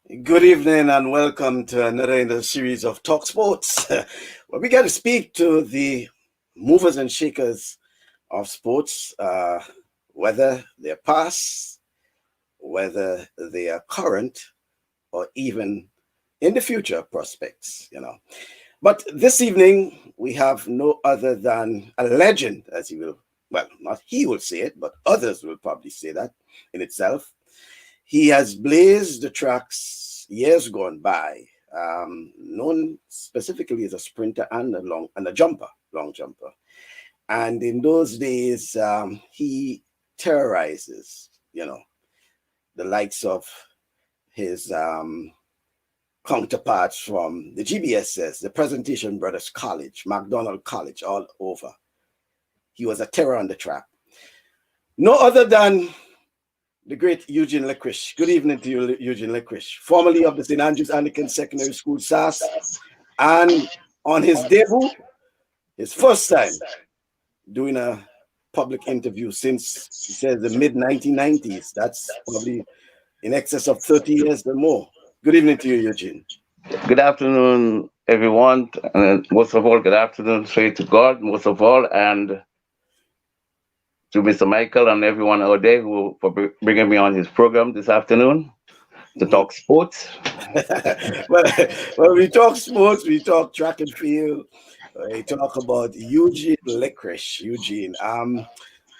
Good evening and welcome to another in the series of TalkSports, where we get to speak to the movers and shakers of sports, whether they're past, whether they are current, or even in the future prospects. But this evening, we have no other than a legend, as he will, well, not he will say it, but others will probably say that in itself. He has blazed the tracks years gone by, known specifically as a sprinter and a jumper, long jumper. And in those days, he terrorizes, the likes of his counterparts from the GBSS, the Presentation Brothers College, McDonald College, all over. He was a terror on the track. No other than the great Eugene Licorish. Good evening to you, Eugene Licorish, formerly of the St. Andrews Anglican Secondary School, SAS, and on his debut, his first time doing a public interview since, he says, the mid-1990s. That's probably in excess of 30 years or more. Good evening to you, Eugene. Good afternoon, everyone. And most of all, good afternoon, straight to God, most of all, and to Mr. Michael and everyone out there who for bringing me on his program this afternoon to talk sports. well, when we talk sports, we talk track and field. We talk about Eugene Licorish. Eugene,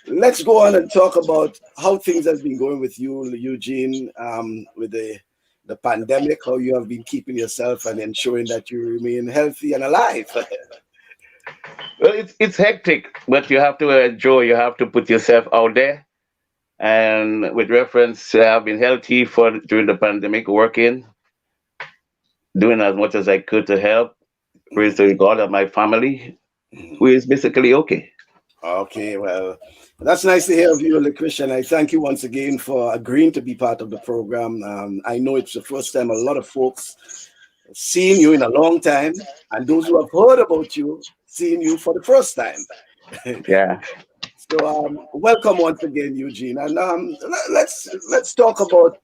let's go on and talk about how things have been going with you, Eugene, with the pandemic, how you have been keeping yourself and ensuring that you remain healthy and alive. Well, it's hectic, but you have to enjoy. You have to put yourself out there. And with reference, I've been healthy for during the pandemic, working, doing as much as I could to help. Praise to God and my family, who is basically okay. Okay, well, that's nice to hear of you, Licorice, and I thank you once again for agreeing to be part of the program. I know it's the first time a lot of folks seeing you in a long time, and those who have heard about you seeing you for the first time. Yeah. So, welcome once again, Eugene, and let's talk about.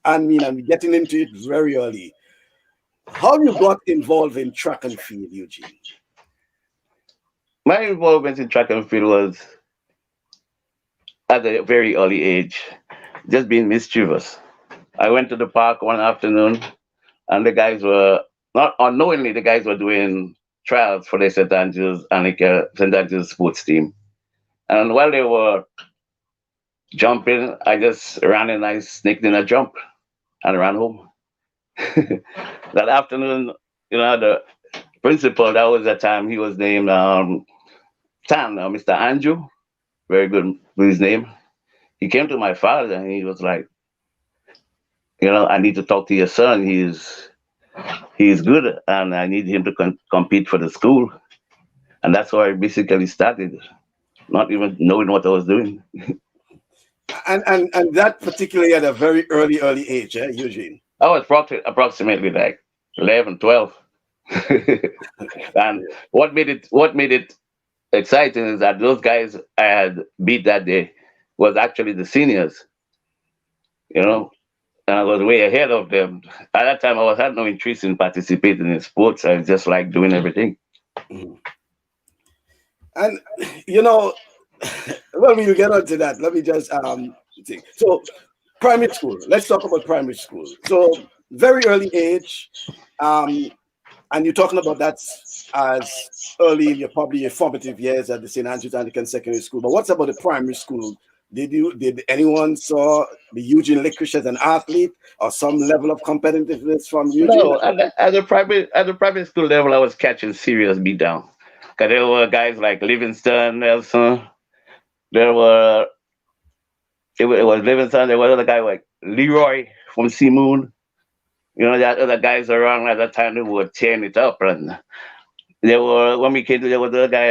I'm getting into it very early. How you got involved in track and field, Eugene? My involvement in track and field was at a very early age, just being mischievous. I went to the park one afternoon, and the guys were not unknowingly the guys were doing trials for the St. Andrews and like St. Andrews sports team. And while they were jumping, I just ran and I sneaked in a jump and ran home. That afternoon, the principal, that was the time he was named Mr. Andrew, very good with his name. He came to my father and he was like, I need to talk to your son. He's good, and I need him to compete for the school. And that's how I basically started, not even knowing what I was doing. And that particularly at a very early age, Eugene. I was approximately like 11, 12. And what made it exciting is that those guys I had beat that day was actually the seniors, you know, and I was way ahead of them. At that time, had no interest in participating in sports. I just like doing everything. Mhm. And you know, well, we will get onto that. Let me just think. So, primary school. Let's talk about primary school. So, very early age, um, and you're talking about that as early in probably your formative years at the St. Andrews Anglican Secondary School. But what's about the primary school? Did anyone saw the Eugene Licorice as an athlete or some level of competitiveness from Eugene? No, at the private school level, I was catching serious beat down. Cause there were guys like Livingston, Nelson. There were it was Livingston. There was other guy like Leroy from Sea Moon. That other guys around at that time who were tearing it up. And there were when we came to there was the guy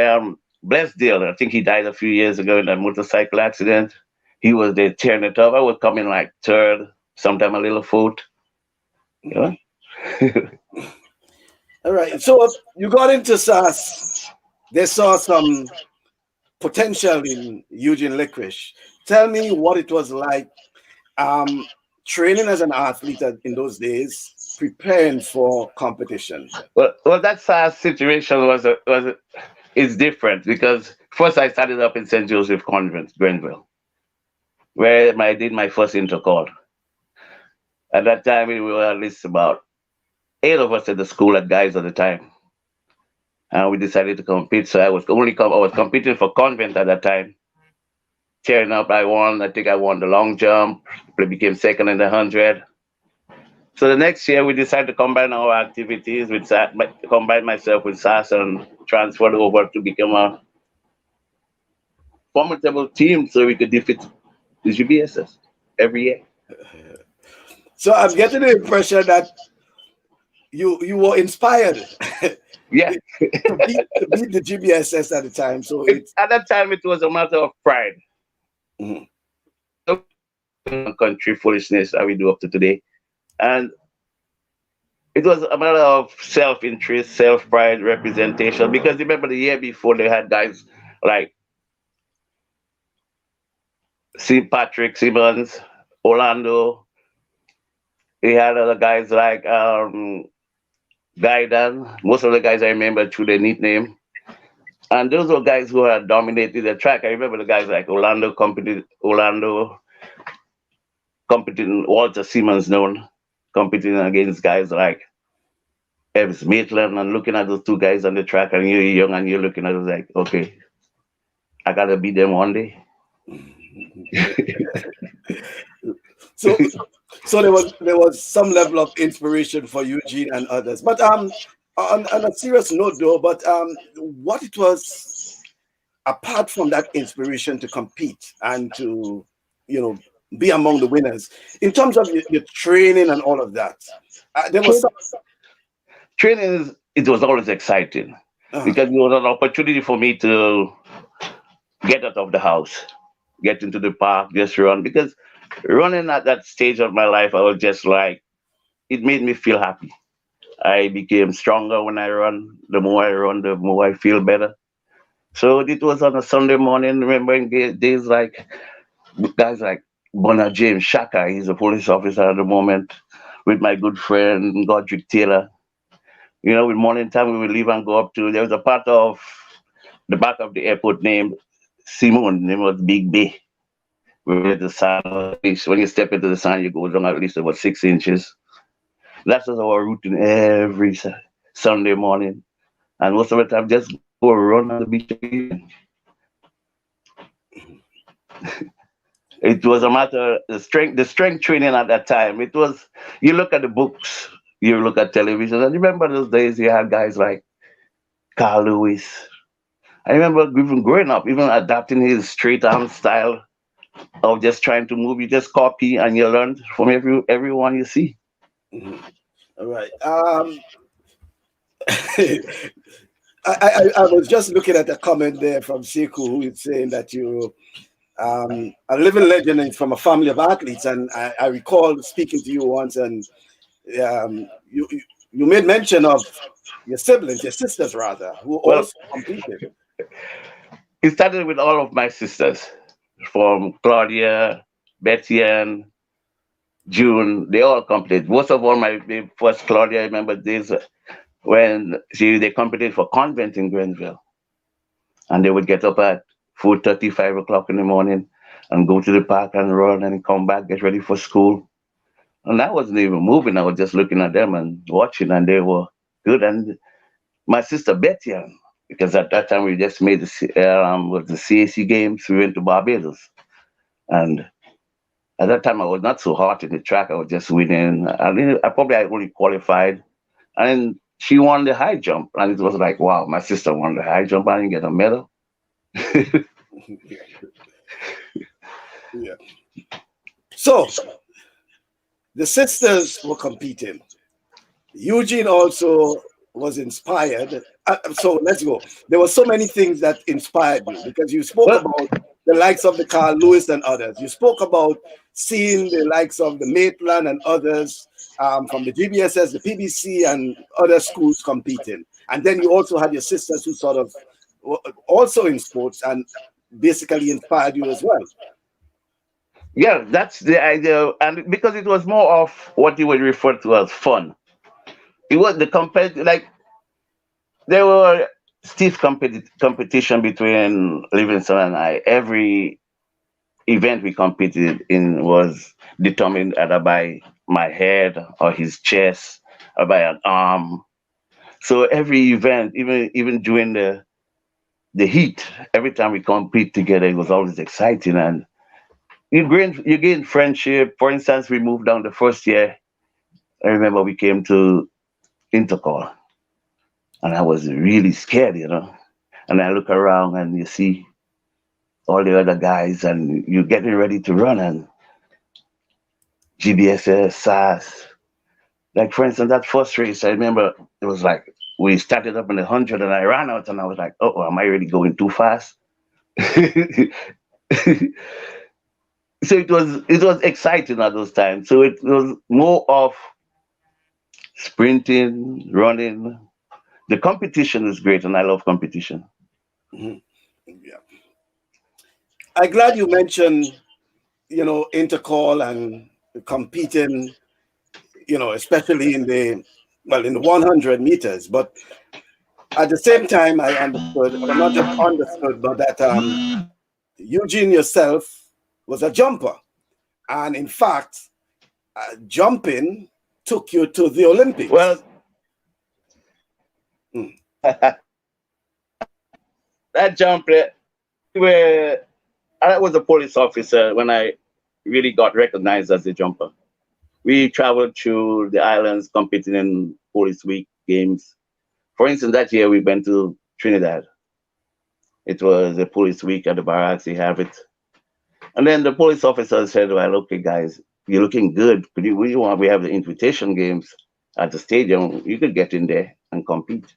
Blessdale. I think he died a few years ago in a motorcycle accident. He was there tearing it up. I was coming like third, sometime a little fourth. You know? All right. So you got into SAS. They saw some potential in Eugene Licorice. Tell me what it was like um, training as an athlete in those days, preparing for competition? Well, that situation is different because first I started up in St. Joseph Convent, Grenville, where I did my first intercall. At that time, we were at least about 8 of us at the school at guys at the time, and we decided to compete. So I was competing for Convent at that time. Tearing up, I won. I think I won the long jump. I became second in the 100. So the next year, we decided to combine our activities with combine myself with SAS and transfer over to become a formidable team so we could defeat the GBSS every year. So I'm getting the impression that you were inspired Yeah. to beat the GBSS at the time. So it's At that time, it was a matter of pride. Mhm. Country foolishness that we do up to today. And it was a matter of self-interest, self-pride, representation. Because remember the year before they had guys like Patrick Simmons, Orlando. He had other guys like Gaidan. Most of the guys I remember through their nickname. And those were guys who had dominated the track. I remember the guys like Orlando competing, Walter Simmons known, competing against guys like Evans Maitland, and looking at those two guys on the track, and you're young and you're looking at it like, okay, I gotta beat them one day. so so there was some level of inspiration for Eugene and others. But on a serious note though, but what it was apart from that inspiration to compete and to you know be among the winners in terms of your training and all of that, there was some. Training it was always exciting Uh, because it was an opportunity for me to get out of the house, get into the park, just run. Because running at that stage of my life, I was just like, it made me feel happy. I became stronger when I run. The more I run, the more I feel better. So it was on a Sunday morning, remembering days like guys like Bonner James Shaka, he's a police officer at the moment, with my good friend Godric Taylor. With morning time, we would leave and go up to, there was a part of the back of the airport named Simon, name was Big Bay, where the sun, when you step into the sun, you go down at least about 6 inches. That's just our routine every Sunday morning. And most of the time, just go run on the beach again. It was a matter the strength training at that time. It was, you look at the books, you look at television, and remember those days you had guys like Carl Lewis. I remember even growing up, even adapting his straight arm style of just trying to move. You just copy and you learn from everyone you see. mhm. All right. I was just looking at a comment there from Sekou who is saying that you a living legend and from a family of athletes, and I recall speaking to you once, and you made mention of your siblings, your sisters rather, who Well, also competed. it started with all of my sisters, from Claudia, Betty, and June. They all competed. Most of all, my first Claudia, I remember days when they competed for Convent in Grenville. And they would get up at 4:30, 5 o'clock in the morning and go to the park and run and come back, get ready for school. And I wasn't even moving. I was just looking at them and watching, and they were good. And my sister Betty, because at that time we just made was the CAC games. We went to Barbados, and at that time I was not so hot in the track. I was just winning. I only qualified, and she won the high jump, and it was like, wow, my sister won the high jump. I didn't get a medal. Yeah. So the sisters were competing. Eugene also was inspired. So let's go. There were so many things that inspired you because you spoke Well, about the likes of the Carl Lewis and others. You spoke about seeing the likes of the Maitland and others from the GBSS, the PBC, and other schools competing. And then you also had your sisters who sort of were also in sports and basically inspired you as well. Yeah, that's the idea, and because it was more of what you would refer to as fun. It was the like there were stiff competition between Livingston and I. Every event we competed in was determined either by my head or his chest or by an arm. So every event, even during the heat, every time we compete together, it was always exciting, and you gain friendship. For instance, we moved down the first year. I remember we came to Intercol, and I was really scared. And I look around and you see all the other guys, and you're getting ready to run, and GBSS, SAS. Like for instance, that first race, I remember it was like we started up in the 100, and I ran out, and I was like, "Oh, am I really going too fast?" So it was exciting at those times. So it was more of sprinting, running. The competition is great, and I love competition. Mhm. Yeah. I'm glad you mentioned, Intercall and competing, especially in the 100 meters. But at the same time, I understood, or not just understood, but that Eugene yourself was a jumper. And in fact, jumping took you to the Well, Olympics. Mm. that jump, where I was a police officer when I really got recognized as a jumper. We traveled through the islands competing in Police Week games. For instance, that year we went to Trinidad. It was a Police Week at the barracks. They have it. And then the police officer said, "Well, okay, guys, you're looking good. We have the invitation games at the stadium. You could get in there and compete."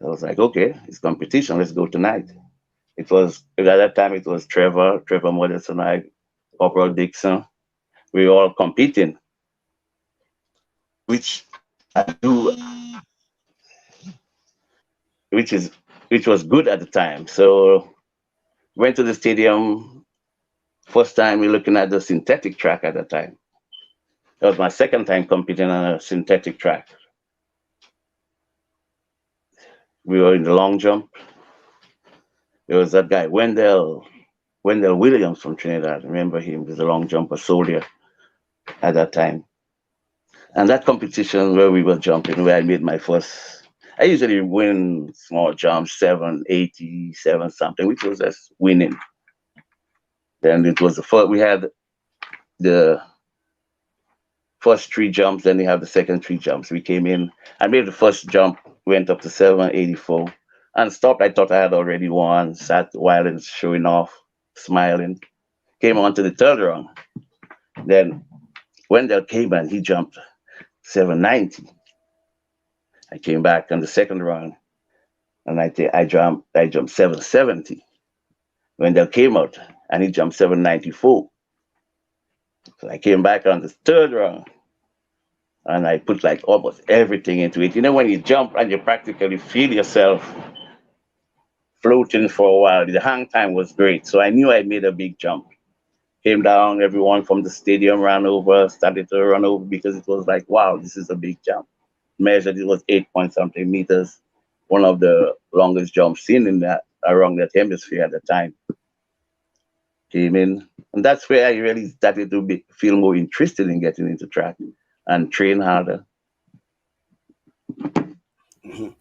I was like, "Okay, it's competition. Let's go tonight." At that time, it was Trevor Modest, and I, Corporal Dixon. We were all competing, which I do, which is which was good at the time. So went to the stadium. First time we looking at the synthetic track at the time. That was my second time competing on a synthetic track. We were in the long jump. There was that guy, Wendell Williams from Trinidad. Remember him? He was a long jumper soldier at that time. And that competition where we were jumping, where I made my first, I usually win small jumps, 787 something, which was just winning. Then it was the first, we had the first three jumps, then we have the second three jumps. We came in, I made the first jump, went up to 784 and stopped. I thought I had already won, sat while and showing off, smiling. Came on to the third round. Then Wendell came and he jumped 790. I came back on the second round and I jumped 770. Wendell came out and he jumped 794. So I came back on the third round and I put like almost everything into it. When you jump and you practically feel yourself floating for a while, the hang time was great. So I knew I made a big jump. Came down, everyone from the stadium ran over, started to run over because it was like, wow, this is a big jump. Measured, it was 8 point something meters, one of the longest jumps seen in that around that hemisphere at the time. Came in, and that's where I really started to feel more interested in getting into track and train harder. Mhm.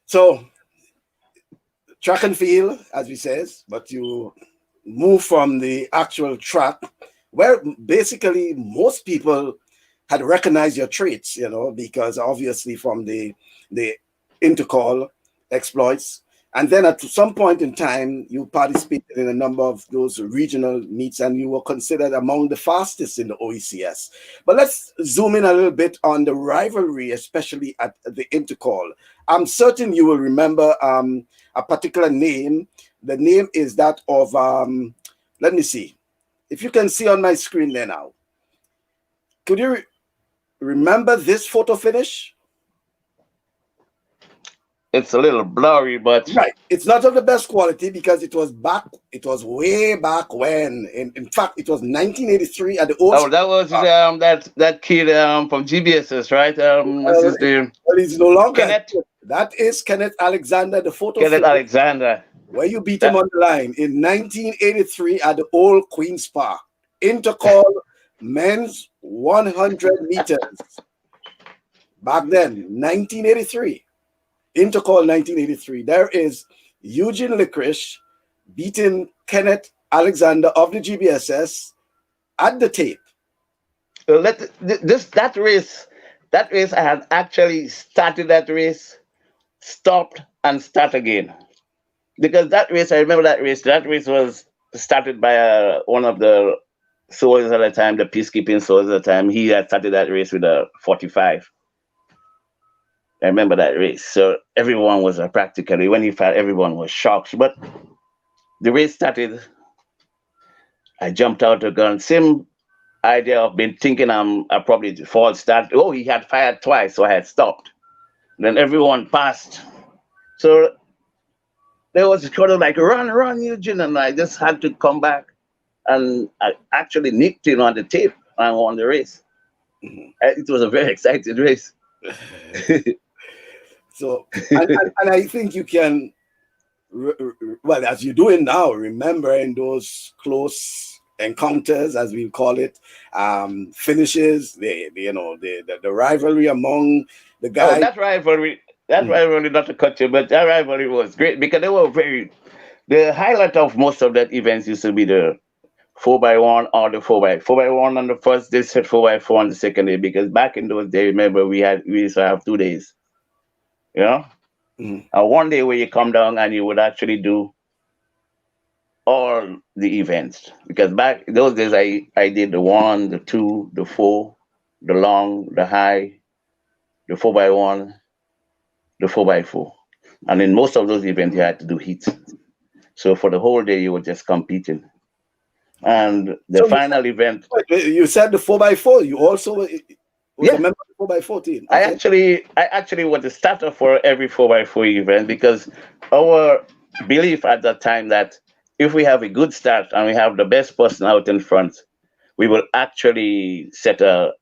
So track and field, as we says, but you move from the actual track where basically most people had recognized your traits, because obviously from the intercall exploits. And then at some point in time, you participated in a number of those regional meets and you were considered among the fastest in the OECS. But let's zoom in a little bit on the rivalry, especially at the intercall. I'm certain you will remember a particular name. The name is that of, let me see, if you can see on my screen there now. Could you remember this photo finish? it's a little blurry, but Right. It's not of the best quality because it was way back when. In fact, it was 1983 at the old. oh, that was that kid from GBSS, right? What's Well, his name? well, he's no longer. Kenneth That is Kenneth Alexander, the photo Kenneth finish, Alexander. where you beat him That, on the line in 1983 at the old Queen's Park. Intercol men's 100 meters. Back then, 1983. Intercol 1983. There is Eugene Licorish beating Kenneth Alexander of the GBSS at the tape. that race I had actually started that race, stopped and start again. Because that race, I remember that race. That race was started by one of the soldiers at the time, the peacekeeping soldiers at the time. He had started that race with a 45. I remember that race. So everyone was practically, when he fell, everyone was shocked. But the race started. I jumped out the gun. Same idea of been thinking I probably false start. Oh, he had fired twice, so I had stopped. Then everyone passed. So there was kind of like run, Eugene, and I just had to come back, and I actually nicked him on the tape and won the race. It was a very exciting race. So, and I think you can, well, as you're doing now, remembering those close encounters, as we call it, finishes, the rivalry among the guys. Oh, that rivalry, not to cut you, but that rivalry was great because they were the highlight of most of that events used to be the 4x1 or the 4x1 on the first day, set 4x4 on the second day, because back in those days, remember, we used to have 2 days, you know? Mm. One day where you come down and you would actually do all the events. Because back in those days, I did the 1, the 2, the 4, the long, the high, the 4x1, the 4x4. And in most of those events, you had to do heats. So for the whole day, you were just competing. And the final event. You said the 4x4. You also was a member of the 4x4 team. Okay. I actually was the starter for every 4x4 event, because our belief at that time that if we have a good start and we have the best person out in front, we will actually set a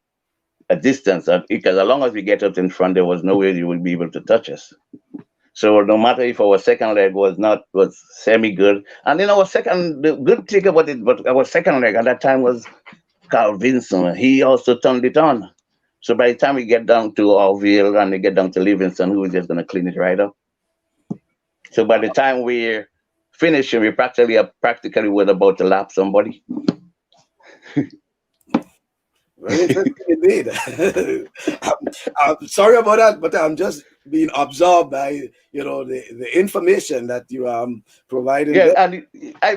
distance. Because as long as we get up in front, there was no way you would be able to touch us. So no matter if our second leg was semi good, and then the good thing about it, but our second leg at that time was Carl Vinson. He also turned it on. So by the time we get down to Orville and we get down to Livingston, who is just going to clean it right up. So by the time we're finishing, we practically were about to lap somebody. Very interesting indeed. I'm sorry about that, but I'm just being absorbed by the information that you provided. Yeah, and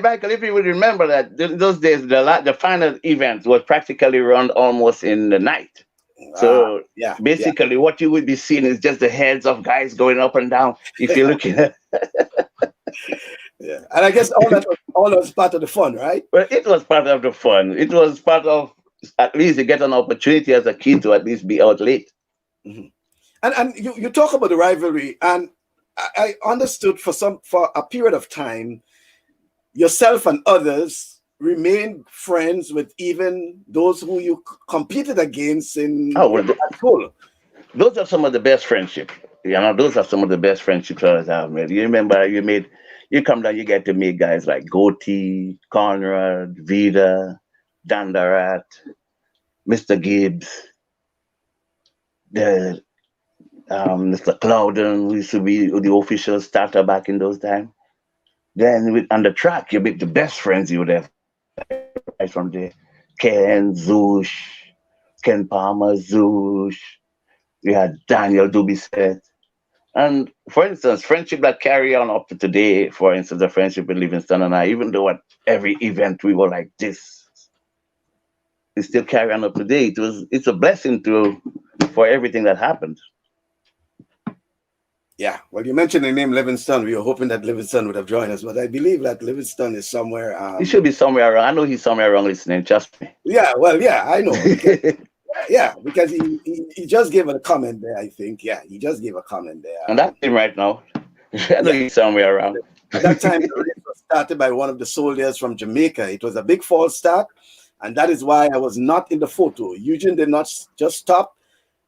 Michael, if you would remember that those days, the final event was practically run almost in the night. So basically, what you would be seeing is just the heads of guys going up and down. If you're looking at. Yeah, and I guess all that was part of the fun, right? Well, it was part of the fun. It was part of, at least you get an opportunity as a kid to at least be out late. Mm-hmm. And you talk about the rivalry, and I understood for a period of time, yourself and others remained friends with even those who you competed against in school. Those are some of the best friendships. Those are some of the best friendships I have made. You remember you come down, you get to meet guys like Goatee, Conrad, Vida, Dandarat, Mr. Gibbs, the Mr. Clouden, who used to be the official starter back in those times. Then on the track, you meet the best friends you would have right from there. Ken, Zoosh, Ken Palmer, Zoosh. We had Daniel Dubisset. And for instance, friendship that carry on up to today, for instance, the friendship with Livingston and I, even though at every event we were like this, we still carry on up to today. It's a blessing for everything that happened. Yeah, well, you mentioned the name Livingston. We were hoping that Livingston would have joined us, but I believe that Livingston is somewhere. He should be somewhere around. I know he's somewhere around listening. Trust me. Yeah, well, yeah, I know. Yeah, because he just gave a comment there, I think. Yeah, he just gave a comment there. And that's him right now. I know Yeah, he's somewhere around. at that time, the race was started by one of the soldiers from Jamaica. It was a big false start, and that is why I was not in the photo. Eugene did not just stop.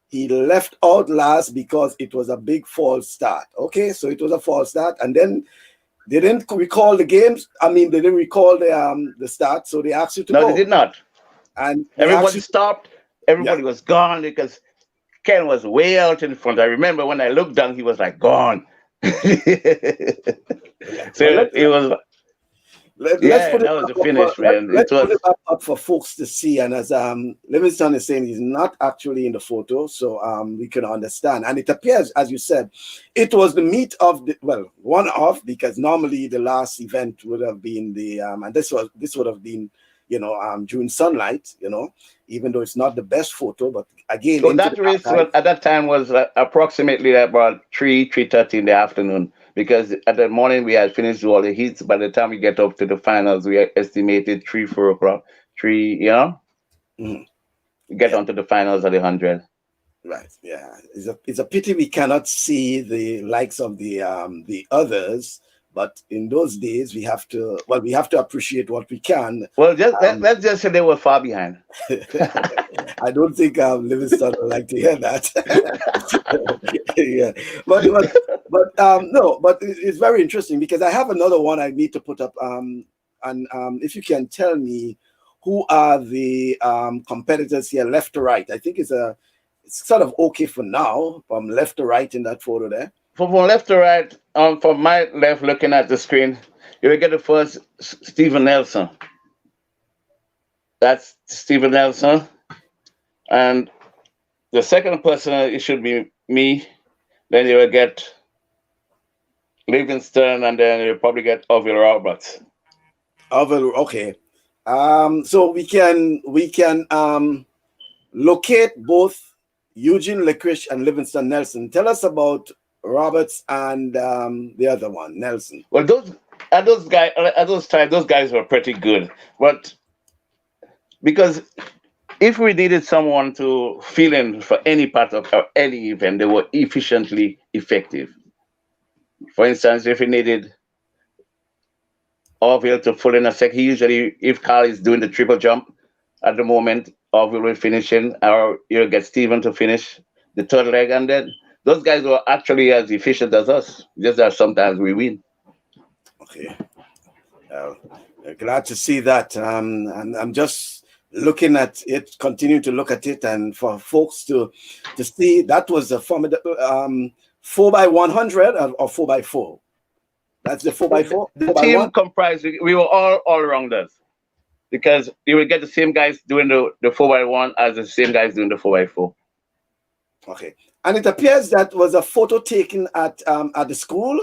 He left out last because it was a big false start. Okay, so it was a false start, and then they didn't recall the games. I mean, they didn't recall the start, so they asked you to No, they go, did not. and they asked Everybody you, stopped. yeah, Everybody was gone because Ken was way out in front. I remember when I looked down, he was like gone. So yeah. Well, it was, let's yeah, put it that was back the up for, finish, man. It let's put was, it back up for folks to see. And as Livingston is saying, he's not actually in the photo, so we can understand. And it appears, as you said, it was the meat of the, well, one of, because normally the last event would have been the and this would have been, June sunlight, even though it's not the best photo, but again so into that the race archive. at that time was approximately about 3:30 in the afternoon because at the morning we had finished all the heats. By the time we get up to the finals, we estimated 3, 4 o'clock, Mhm. get Yeah. onto the finals at the 100. Right. Yeah. It's a pity we cannot see the likes of the others, but in those days we have to appreciate what we can. Well, Um, let's just say they were far behind. I don't think Livingston would like to hear that. Yeah, but no, but it's very interesting because I have another one I need to put up. And if you can tell me who are the competitors here, left to right. I think it's sort of okay for now from left to right in that photo there. From left to right, from my left, looking at the screen, you will get the first Stephen Nelson. That's Stephen Nelson, and the second person it should be me. Then you will get Livingston, and then you'll probably get Orville Roberts. Okay. So we can locate both Eugene Licorish and Livingston Nelson. Tell us about Roberts and the other one, Nelson. Well, at those times, those guys were pretty good, but because if we needed someone to fill in for any part of any event, they were efficiently effective. For instance, if we needed Orville to fill in a sec, he usually, if Carl is doing the triple jump at the moment, Orville will finish in, or you'll get Steven to finish the third leg, and then those guys were actually as efficient as us. Just that sometimes we win. Okay. Uh, Glad to see that. And I'm just looking at it, continue to look at it, and for folks to see that was a formidable 4x100 or 4x4. That's the 4x4, The 4x1. team comprised, we were all rounders because you will get the same guys doing the 4x1 as the same guys doing the 4x4. Okay. And it appears that was a photo taken at the school.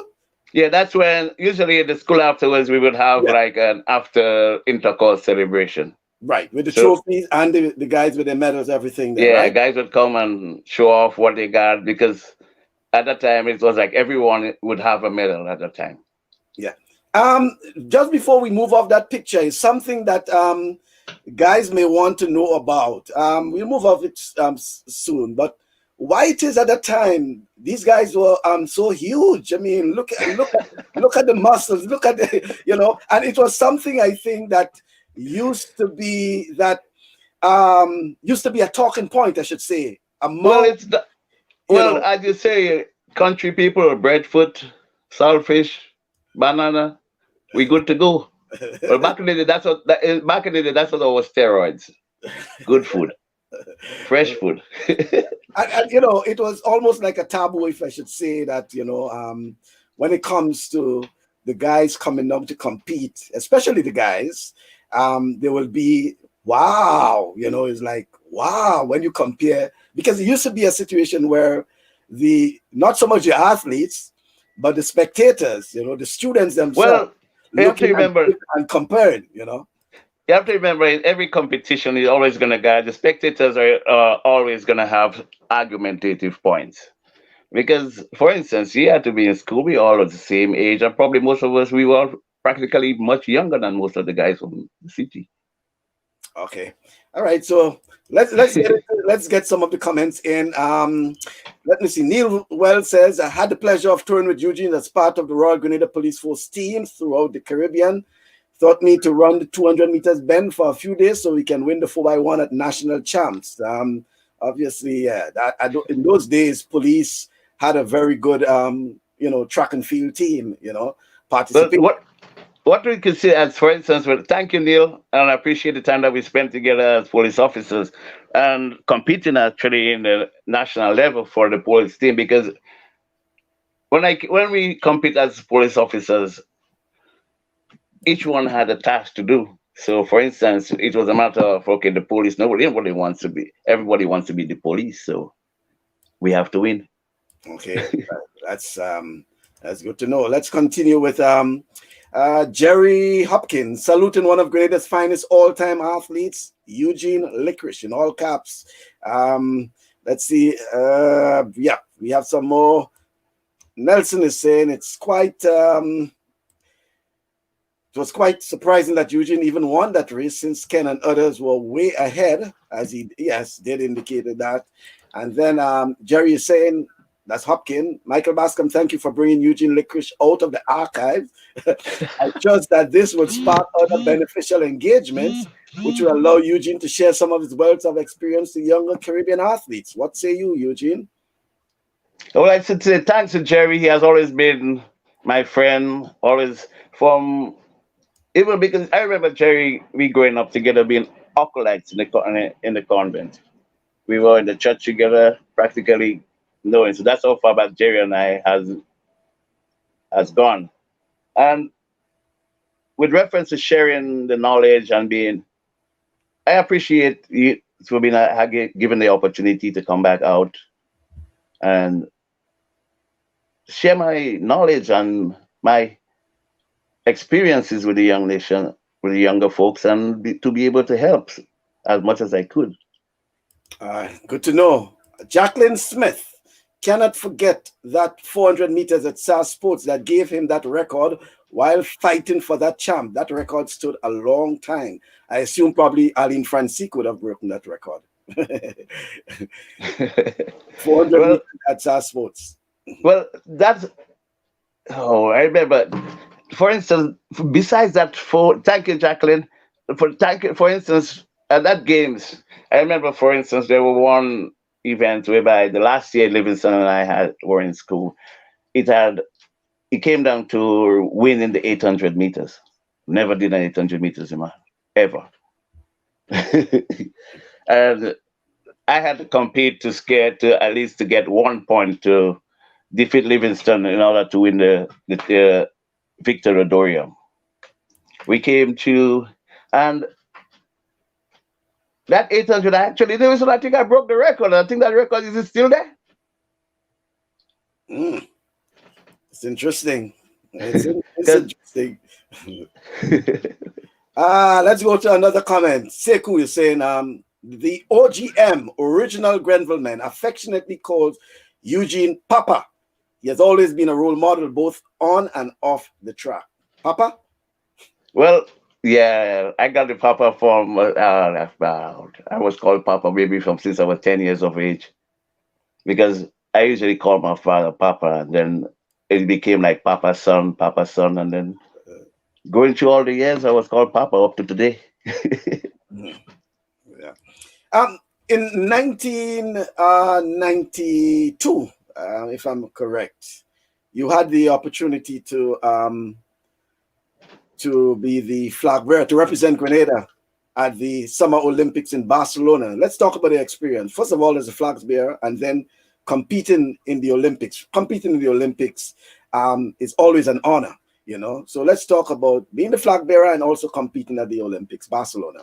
Yeah, that's when usually at the school afterwards we would have Yeah. like an after intercourse celebration. Right, with the So trophies and the guys with their medals, everything there, yeah, right? guys would come and show off what they got because at that time it was like everyone would have a medal at that time. Yeah. Just before we move off that picture, is something that guys may want to know about. We'll move off it soon, but why it is at that time these guys were so huge. I mean, look at the muscles, look at the, and it was something I think that used to be a talking point, I should say, Well, among it's the, you well, know as you say, country people, breadfruit, saltfish, banana, we good to go. Well, back in the day, back in the day, that's what was steroids. Good food, fresh food. and it was almost like a taboo, if I should say that, when it comes to the guys coming up to compete, especially the guys, there will be, wow, it's like, wow, when you compare, because it used to be a situation where not so much the athletes, but the spectators, the students themselves Well, you have to looking remember, and comparing, you have to remember, in every competition is always going to guide. The spectators are always going to have argumentative points. Because, for instance, you had to be in school, we all was the same age, and probably most of us, we were practically much younger than most of the guys from the city. Okay. All right, so let's get some of the comments in. Let me see. Neil Wells says, "I had the pleasure of touring with Eugene as part of the Royal Grenada Police Force team throughout the Caribbean. Taught me to run the 200 meters bend for a few days so we can win the 4x1 at national champs." Obviously, yeah, in those days, police had a very good, track and field team. But Participate. what we could say as, for instance, well, thank you, Neil, and I appreciate the time that we spent together as police officers and competing actually in the national level for the police team. Because when we compete as police officers, each one had a task to do. So, for instance, it was a matter of, okay, the police. Nobody wants to be. Everybody wants to be the police. So we have to win. Okay, that's that's good to know. Let's continue with Jerry Hopkins saluting one of Grenada's finest all-time athletes, Eugene Licorish, in all caps. Let's see. Yeah, we have some more. Nelson is saying it was quite surprising that Eugene even won that race since Ken and others were way ahead, as he, yes, did indicated that. And then Jerry is saying, that's Hopkins. Michael Bascom, thank you for bringing Eugene Licorish out of the archive. I trust that this would spark other beneficial engagements, which will allow Eugene to share some of his wealth of experience to younger Caribbean athletes. What say you, Eugene? Well, I should say thanks to Jerry. He has always been my friend, always from even because I remember Jerry, we growing up together, being acolytes in the convent. We were in the church together, practically knowing. So that's how far back Jerry and I has gone. And with reference to sharing the knowledge and being, I appreciate you for being given the opportunity to come back out and share my knowledge and my experiences with the young nation, with the younger folks, and to be able to help as much as I could. Good to know. Jacqueline Smith cannot forget that 400 meters at SAS Sports that gave him that record while fighting for that champ. That record stood a long time. I assume probably Aline Francis would have broken that record. 400 Well, meters at SAS Sports. well, that's oh, I remember. For instance, besides that, for thank you, Jacqueline. For instance, at that games, I remember. For instance, there were one event whereby the last year Livingston and I had were in school. It had it came down to winning the 800 meters. Never did an 800 meters in my ever. And I had to compete to scare to at least to get 1 point to defeat Livingston in order to win the Victor Rodorium. We came to, and that 800 actually, there was I think I broke the record. I think that record is still there. Mm, it's interesting. It's Because interesting. Let's go to another comment. Seku is saying, the OGM, original Grenville man, affectionately called Eugene Papa. He has always been a role model both on and off the track. Papa? well, yeah, I got the Papa from I was called Papa maybe from since I was 10 years of age because I usually call my father Papa, and then it became like Papa son, and then going through all the years, I was called Papa up to today. Mhm. Yeah. In 1992, if I'm correct, you had the opportunity to be the flag bearer to represent Grenada at the Summer Olympics in Barcelona. Let's talk about the experience. First of all, as a flag bearer, and then competing in the Olympics. Competing in the Olympics is always an honor. So let's talk about being the flag bearer and also competing at the Olympics, Barcelona.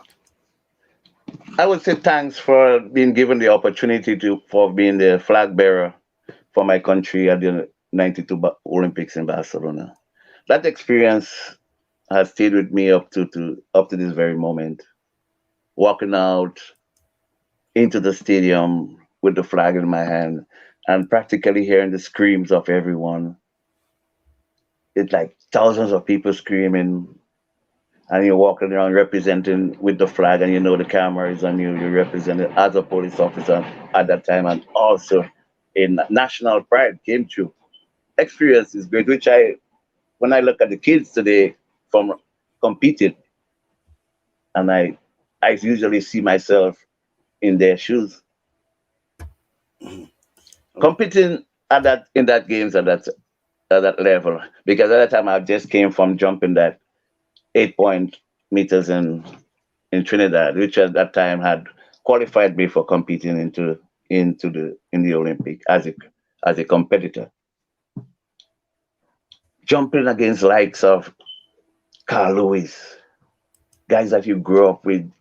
I would say thanks for being given the opportunity to for being the flag bearer for my country at the '92 Olympics in Barcelona. That experience has stayed with me up to this very moment. Walking out into the stadium with the flag in my hand and practically hearing the screams of everyone. It's like thousands of people screaming. and you're walking around representing with the flag, and you know the camera is on you. You're represented as a police officer at that time, and also in national pride came through. Experience is great, which when I look at the kids today from competing, and I usually see myself in their shoes, Mhm. competing at that in that games at that level. Because at that time I just came from jumping that 8 point meters in Trinidad, which at that time had qualified me for competing into the in the Olympic as a competitor. Jumping against likes of Carl Lewis, guys that you grew up with,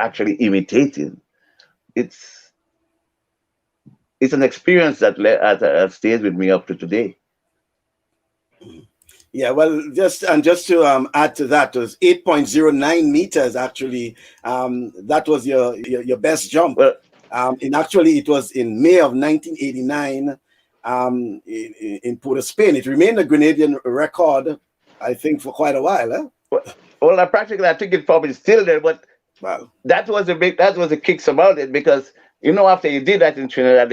actually imitating. It's it's an experience that stays with me up to today. Yeah, well, just to add to that, it was 8.09 meters actually. That was your best jump. Well, And actually, it was in May of 1989 in Port of Spain. It remained a Grenadian record, I think, for quite a while. Eh? well, well, practically, I think it's probably still there, but Well, that was the kicks about it because after you did that in Trinidad,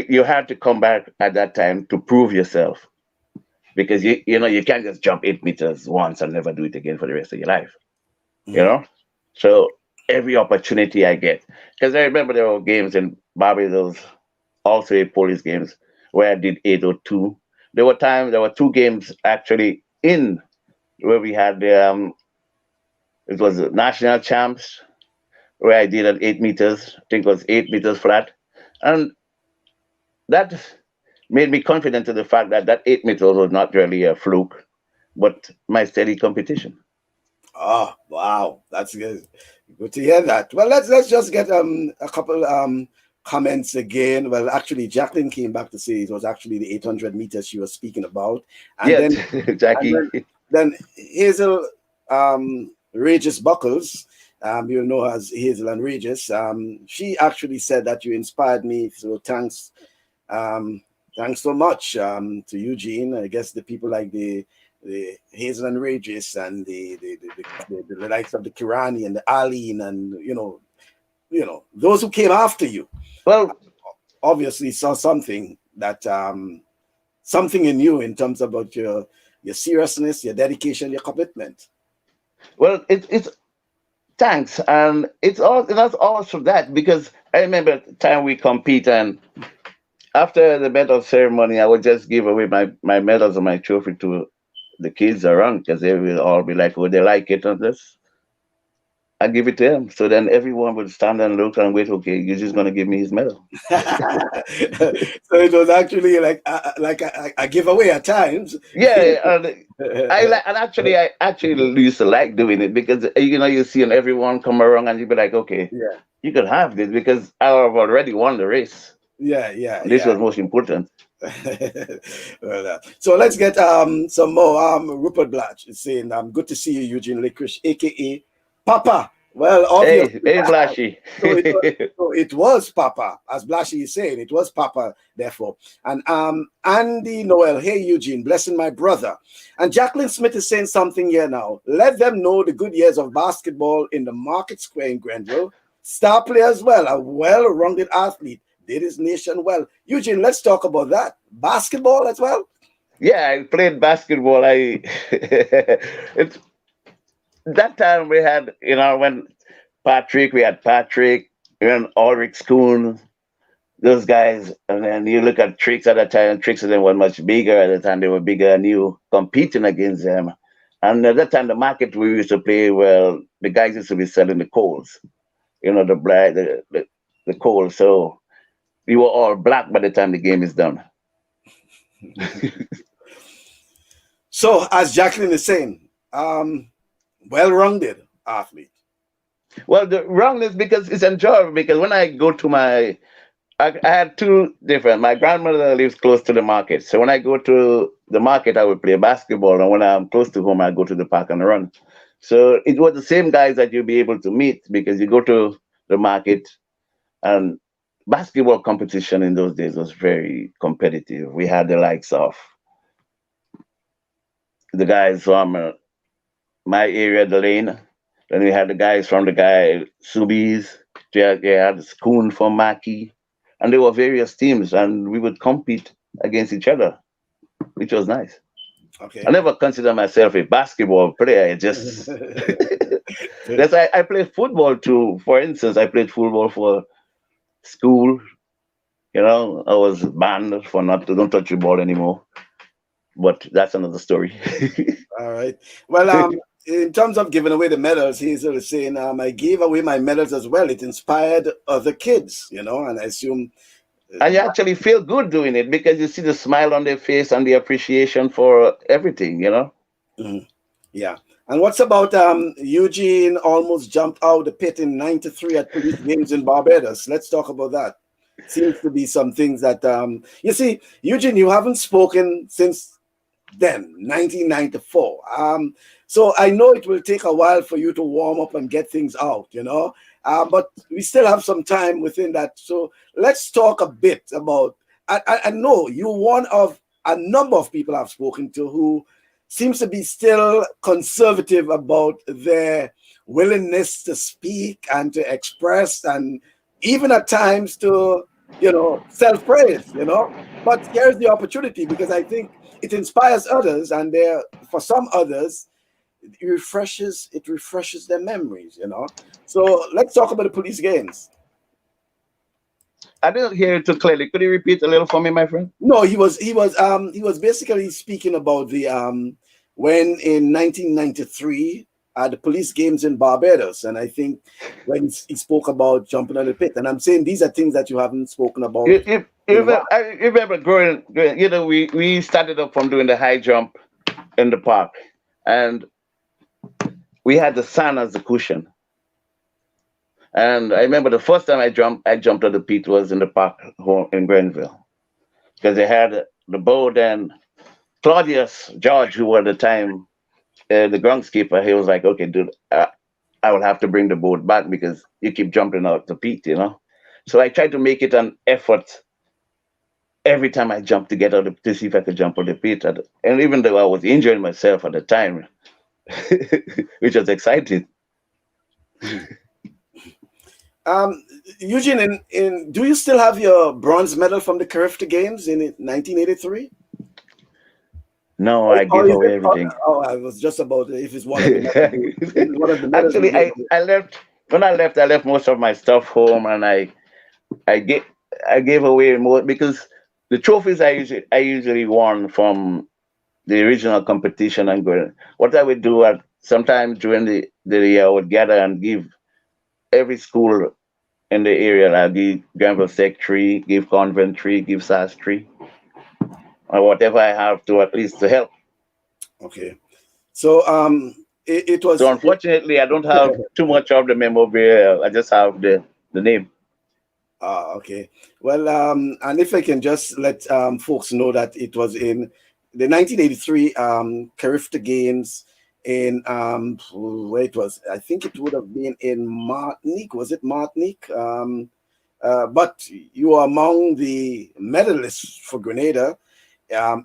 you had to come back at that time to prove yourself because you can't just jump 8 meters once and never do it again for the rest of your life. You mm, know, so every opportunity I get, because I remember there were games in Barbados, also police games where I did 802. There were two games actually in where we had it was the national champs where I did at 8 meters. I think it was 8 meters flat, and that made me confident to the fact that that 8 meters was not really a fluke, but my steady competition. oh wow, that's good. Good to hear that. Well, let's just get a couple comments again. Well, actually, Jacqueline came back to say it was actually the 800 meters she was speaking about, and Yeah, then and Jackie. then Hazel Regis Buckles, you know her as Hazel and Regis. She actually said that you inspired me. So um, thanks so much to Eugene. I guess the people like the Hazel and Regis and the likes of the Kirani and the Aline and those who came after you Well, obviously saw something in you in terms about your seriousness, your dedication, your commitment. it's thanks, and that's also that because I remember the time we compete, and after the medal ceremony, I would just give away my medals and my trophy to the kids around because they will all be like, "Would they like it on this?" I give it to him. So then everyone would stand and look and wait. Okay, you're just gonna give me his medal. So it was actually like a giveaway at times. Yeah, and I actually used to like doing it because you see everyone come around and you be like, okay, Yeah, you could have this because I have already won the race. yeah, yeah, And this yeah. was most important. Well, so let's get some more. Rupert Blatch is saying, good to see you, Eugene Licorish, aka Papa. Well, Hey, obviously. hey, Blashy. So it was Papa, as Blashy is saying, it was Papa, therefore. And Andy Noel, hey Eugene, blessing my brother. And Jacqueline Smith is saying something here now. Let them know the good years of basketball in the Market Square in Grenville. Star player as well, a well-rounded athlete, did his nation well. Eugene, let's talk about that. Basketball as well. Yeah, I played basketball. It's that time we had, when we had Patrick, Ulrich Schoon, those guys, and then you look at Tricks at that time. Tricks of them were much bigger at the time. They were bigger, and you competing against them. And at that time, the market we used to play, well, the guys used to be selling the coals, the black, the coal. So we were all black by the time the game is done. So, as Jacqueline is saying, well-rounded athlete. Well, the wrongness because it's enjoyable because when I go to I had two different. My grandmother lives close to the market, so when I go to the market, I would play basketball, and when I'm close to home, I go to the park and run. So it was the same guys that you'll be able to meet because you go to the market, and basketball competition in those days was very competitive. We had the likes of the guys from my area, the lane. Then we had the guys from the guy Subies. They had Schoon from Maki. And there were various teams, and we would compete against each other, which was nice. I Okay. never consider myself a basketball player. I just that's I played football too. For instance, I played football for school. You know, I was banned for not to don't touch the ball anymore. But that's another story. All right. Well, in terms of giving away the medals, he's sort of saying, I gave away my medals as well. It inspired other kids, and I assume. And you actually feel good doing it because you see the smile on their face and the appreciation for everything, you know. Mhm. Yeah. And what's about Eugene almost jumped out the pit in '93 at police games in Barbados? Let's talk about that. Seems to be some things that you see, Eugene, you haven't spoken since then, 1994. So I know it will take a while for you to warm up and get things out, but we still have some time within that. So let's talk a bit about. I know you're one of a number of people I've spoken to who seems to be still conservative about their willingness to speak and to express and even at times to, self-praise, But here's the opportunity because I think it inspires others and there for some others it refreshes their memories, So let's talk about the police games. I didn't hear it too clearly. Could you repeat a little for me, my friend? No, he was basically speaking about the when in 1993 the police games in Barbados, and I think when he spoke about jumping on the pit, and I'm saying these are things that you haven't spoken about in a while. I remember growing, we started up from doing the high jump in the park, and we had the sun as the cushion. And I remember the first time I jumped on the pit was in the park home in Grenville because they had the boat and Claudius George, who was at the time the groundskeeper, he was like, "Okay, dude, I will have to bring the boat back because you keep jumping out the pit." So I tried to make it an effort every time I jumped to get out to see if I could jump on the pit. And even though I was injuring myself at the time, which was exciting. Um, Eugene, do you still have your bronze medal from the Carifta Games in 1983? No, Or, I or gave is it? away everything. I was just about if it's one of the medals. One of the medals you Actually, gave. I left when I left most of my stuff home, and I gave I gave away more because the trophies I usually won from the regional competition and going. What I would do at sometimes during the year, I would gather and give every school in the area. I'd give Granville Sec 3, give Convent 3, give SAS 3, or whatever I have to at least to help. Okay. So it So was. unfortunately, I don't have too much of the memorabilia. I just have the name. Okay. Well, and if I can just let folks know that it was in the 1983 Carifta Games in where it was. I think it would have been in Martinique. Was it Martinique? But you are among the medalists for Grenada.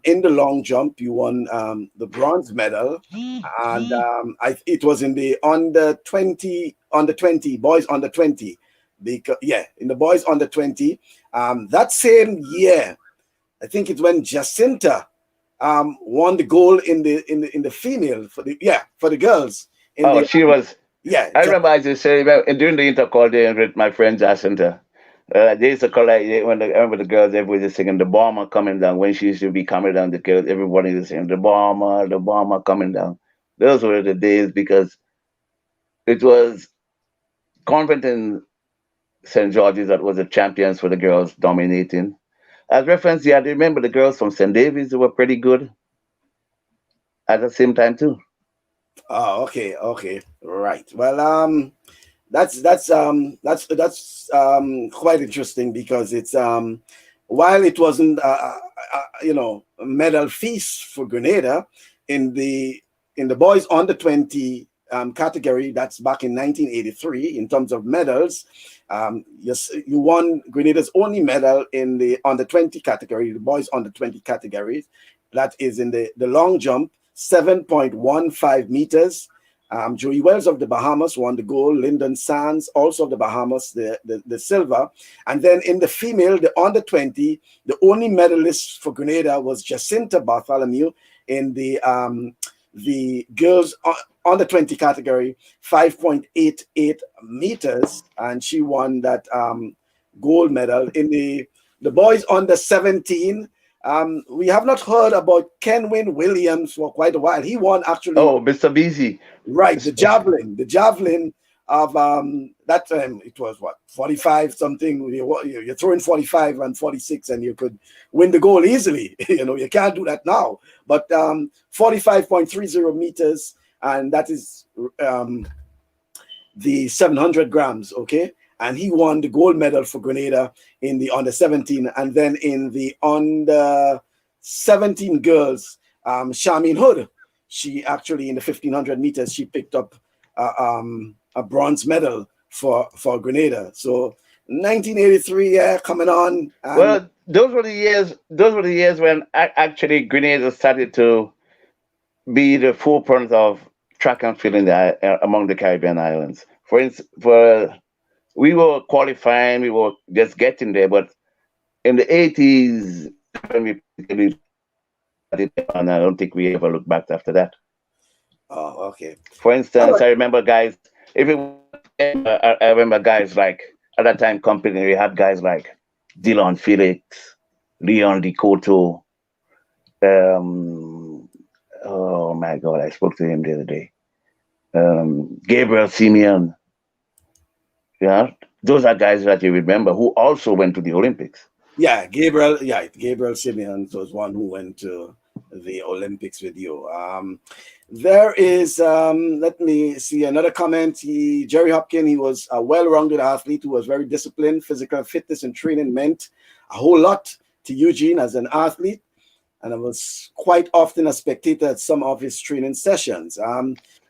In the long jump, you won the bronze medal, and it was in the under 20 boys under 20. Because yeah, in the boys under 20, that same year, I think it's when Jacinta won the gold in the female for the girls in Oh, the she was. yeah. I remember as you say during the intercall day with my friend Jacinta. They used to call like I remember the girls, everybody was singing the bomber coming down. When she used to be coming down, the girls, everybody was singing the bomber coming down. Those were the days because it was Convent and St. George's that was the champions for the girls dominating. As reference, yeah, I remember the girls from St. David's who were pretty good at the same time too. Oh, okay, right. Well, that's quite interesting because it's while it wasn't a medal feast for Grenada in the boys under 20 category. That's back in 1983 in terms of medals. Yes, you won Grenada's only medal in the under 20 category, the boys under 20 categories. That is in the long jump, 7.15 meters. Joey Wells of the Bahamas won the gold. Lyndon Sands, also of the Bahamas, the silver. And then in the female, the under 20, the only medalist for Grenada was Jacinta Bartholomew in the girls under 20 category, 5.88 meters, and she won that gold medal. In the boys under 17, we have not heard about Kenwyn Williams for quite a while. He won actually. Oh, Mr. Beasy. Right, the javelin of that time it was what 45 something. You're throwing 45 and 46, and you could win the goal easily. You can't do that now. But 45.30 meters, and that is the 700 grams. Okay, and he won the gold medal for Grenada in the under 17, and then in the under 17 girls, Charmaine Hood. She actually, in the 1500 meters, she picked up a bronze medal for Grenada. So 1983, coming on. Well, those were the years. Those were the years when actually Grenada started to be the forefront of track and field among the Caribbean islands. For instance, we were qualifying, we were just getting there, but in the 80s, when we and I don't think we ever looked back after that. Oh, okay. For instance, I remember guys. I remember guys like at that time, company we had guys like Dylan Felix, Leon Dicoto. Oh my God, I spoke to him the other day. Gabriel Simeon. Yeah, those are guys that you remember who also went to the Olympics. Yeah, Gabriel Simeon was one who went to the Olympics with you. There is, let me see another comment. Jerry Hopkins, he was a well-rounded athlete who was very disciplined. Physical fitness and training meant a whole lot to Eugene as an athlete, and I was quite often a spectator at some of his training sessions.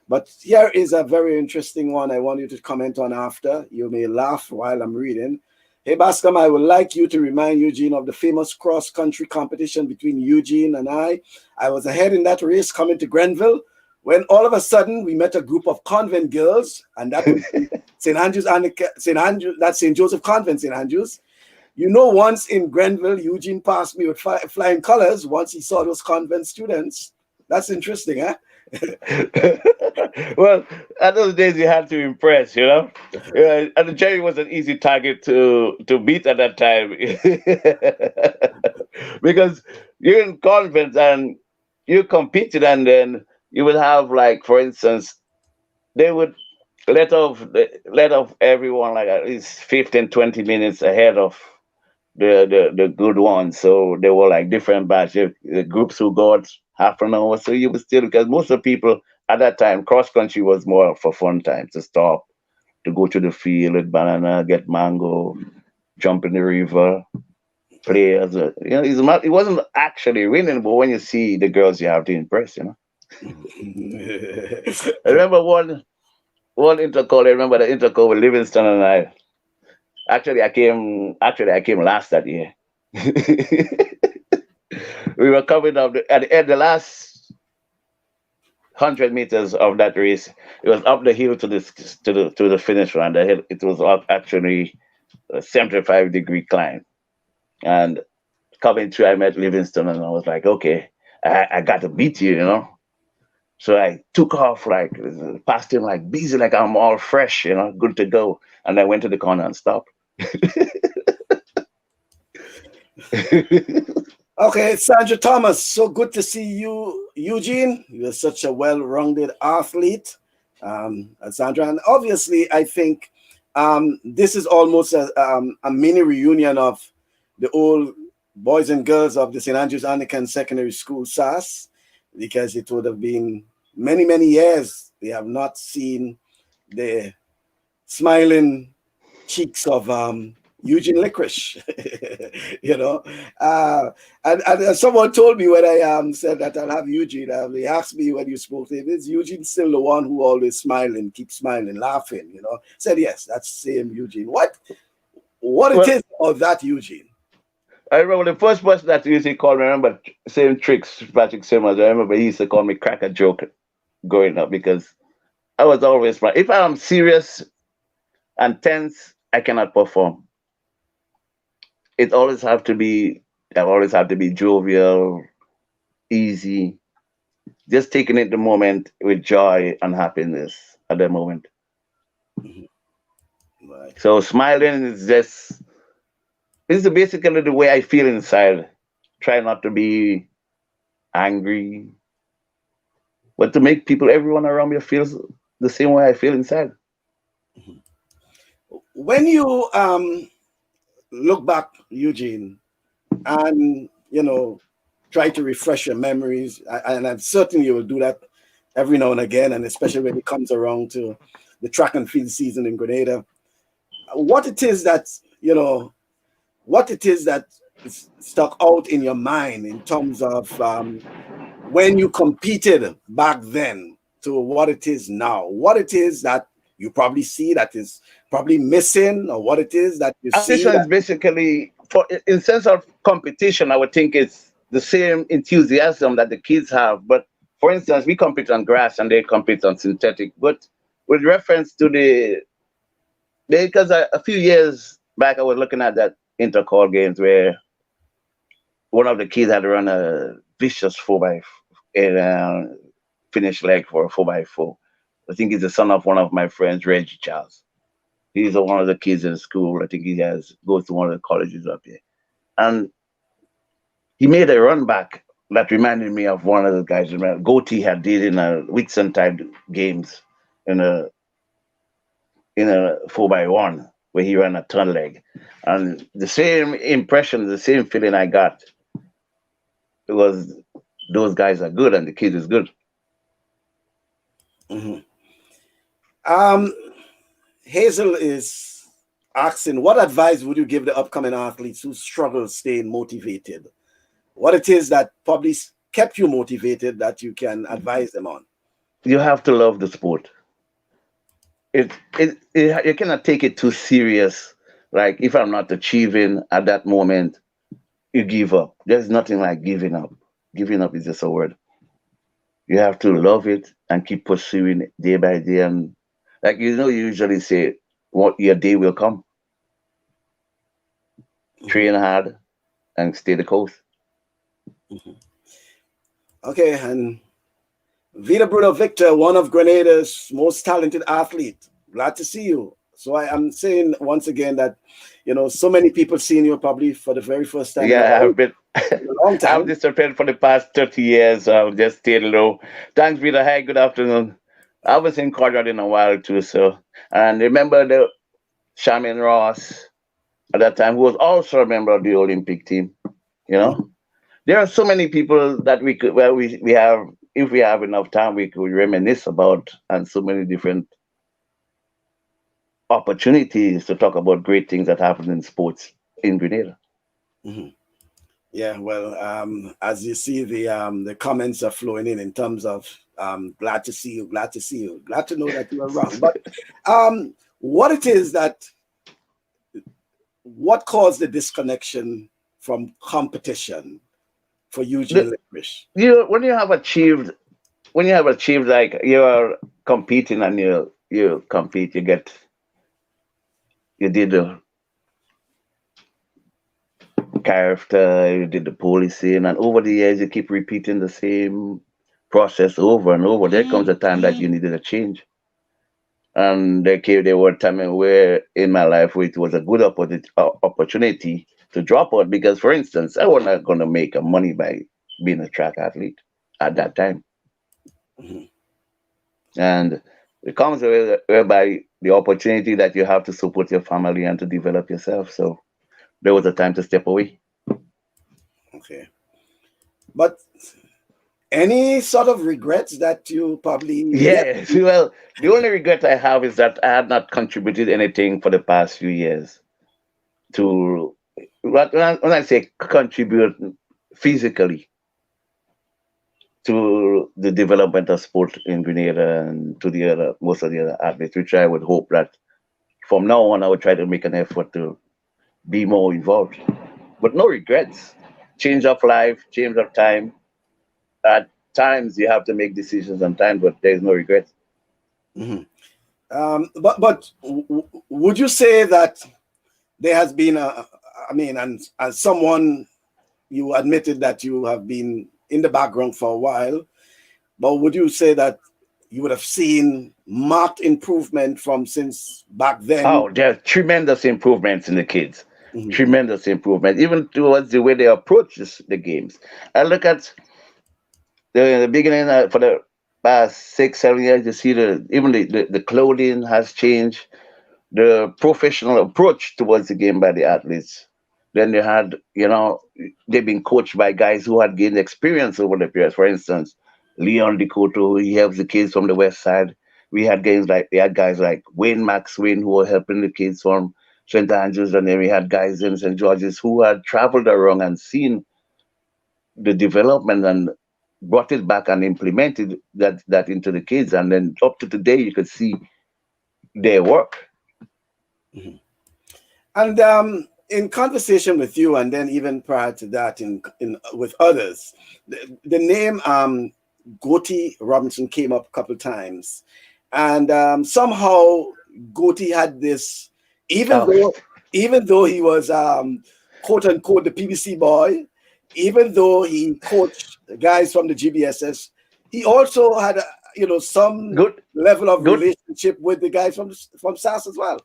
But here is a very interesting one I want you to comment on after. You may laugh while I'm reading. Hey, Bascom, I would like you to remind Eugene of the famous cross-country competition between Eugene and I. I was ahead in that race coming to Grenville when all of a sudden we met a group of convent girls, and that was St. Joseph Convent, St. Andrews. Once in Grenville, Eugene passed me with flying colors once he saw those convent students. That's interesting, huh? Well, at those days you had to impress, and Jerry was an easy target to beat at that time because you're in convent and you competed, and then you would have, like, for instance, they would let off everyone like at least 15-20 minutes ahead of the good ones. So they were like different batches, the groups who got half an hour. So you would still, because most of the people at that time, cross country was more for fun time, to stop, to go to the field with banana, get mango, jump in the river, play as it wasn't actually winning, but when you see the girls, you have to impress, I remember one intercall. I remember the intercall with Livingston and I. Actually, I came last that year. We were coming up at the end, the last 100 meters of that race. It was up the hill to the finish line. The hill, it was actually a 75-degree climb, and coming through, I met Livingston, and I was like, okay, I got to beat you, So I took off, like, past him like busy, like I'm all fresh, good to go. And I went to the corner and stopped. Okay, Sandra Thomas, so good to see you, Eugene. You're such a well-rounded athlete, Sandra. And obviously, I think this is almost a mini reunion of the old boys and girls of the St. Andrews Anglican Secondary School, SAS, because it would have been many, many years they have not seen the smiling cheeks of Eugene Licorish, and someone told me when I said that I'll have Eugene, they asked me when you spoke to him, is Eugene still the one who always smiling, keep smiling, laughing, Said, yes, that's same Eugene. What it is of that Eugene? I remember the first person that used to call me, I remember same tricks, Patrick Simmons. I remember he used to call me Cracker Joke growing up, because I was always fine. If I'm serious and tense, I cannot perform. It always have to be. I always have to be jovial, easy, just taking it the moment with joy and happiness at the moment. Mhm. Right. So smiling is just this is basically the way I feel inside. Try not to be angry, but to make people, everyone around me feels the same way I feel inside. Mhm. When you look back, Eugene, and try to refresh your memories, and I'm certain you will do that every now and again, and especially when it comes around to the track and field season in Grenada, what it is that you know what it is that is stuck out in your mind in terms of when you competed back then to what it is now, what it is that you probably see that is probably missing, or what it is that you see Competition that. is basically for in sense of competition. I would think it's the same enthusiasm that the kids have. But for instance, we compete on grass and they compete on synthetic. But with reference to because a few years back I was looking at that intercall games where one of the kids had run a vicious and finish leg for a 4x4. I think he's the son of one of my friends, Reggie Charles. He's one of the kids in school. I think he has goes to one of the colleges up here. And he made a run back that reminded me of one of the guys. Goatee had did in a Whitson type games in a 4x1 where he ran a turn leg. And the same impression, the same feeling I got was those guys are good and the kid is good. Mhm. um Hazel is asking, what advice would you give the upcoming athletes who struggle staying motivated? What it is that probably kept you motivated that you can advise them on? You have to love the sport. You cannot take it too serious. Like if I'm not achieving at that moment, you give up. There's nothing like giving up. Giving up is just a word. You have to love it and keep pursuing it day by day. And like you usually say, what your day will come. Mhm, Train hard and stay the course. mhm. Okay, and Vida Bruno Victor, one of Grenada's most talented athlete. Glad to see you. So I am saying once again that, so many people seeing you probably for the very first time Yeah, I've been in a long I've time. disappeared for the past 30 years. So I've just stayed low. Thanks, Peter. Hi, good afternoon. I was in Conrad in a while too, so and remember the Shaman Ross at that time, who was also a member of the Olympic team. You Mhm, know, there are so many people that we could, well, we have, if we have enough time, we could reminisce about, and so many different opportunities to talk about great things that happen in sports in Grenada. mhm. Yeah, well, as you see, the comments are flowing in terms of glad to see you, glad to see you, glad to know that you are wrong. But what it is that what caused the disconnection from competition for Eugene The, Licorish? when you have achieved like you're competing and you compete, you did the character, you did the policing, and over the years you keep repeating the same process over and over. There comes a time that you needed a change. And there were times where in my life where it was a good opportunity to drop out because, for instance, I was not going to make a money by being a track athlete at that time. Mhm, And it comes whereby the opportunity that you have to support your family and to develop yourself. So there was a time to step away. okay. But any sort of regrets that you probably yet? Yes. Well, the only regret I have is that I had not contributed anything for the past few years to when I say contribute physically to the development of sport in Grenada and to the other most of the other athletes, which I would hope that from now on I would try to make an effort to be more involved. But no regrets. Change of life, change of time. At times you have to make decisions on time, but there's no regrets. Mhm. But would you say that there has been I mean, and as someone, you admitted that you have been in the background for a while, but would you say that you would have seen marked improvement from since back then? Oh, there are tremendous improvements in the kids. Mhm. Tremendous improvement, even towards the way they approach the games. I look at the beginning for the past 6, 7 years. You see the clothing has changed, the professional approach towards the game by the athletes. Then they had, they've been coached by guys who had gained experience over the years. For instance, Leon Decoto, he helps the kids from the west side. We had guys like Wayne Maxwin who were helping the kids from St. Andrews, and then we had guys in St. George's who had traveled around and seen the development and brought it back and implemented that into the kids. And then up to today, you could see their work. Mhm. And in conversation with you, and then even prior to that, in with others, the name Goatee Robinson came up a couple of times, and somehow Goatee had this, even Oh, though even though he was quote unquote the PBC boy, even though he coached the guys from the GBSS, he also had some good, level of good. relationship with the guys from SAS as well.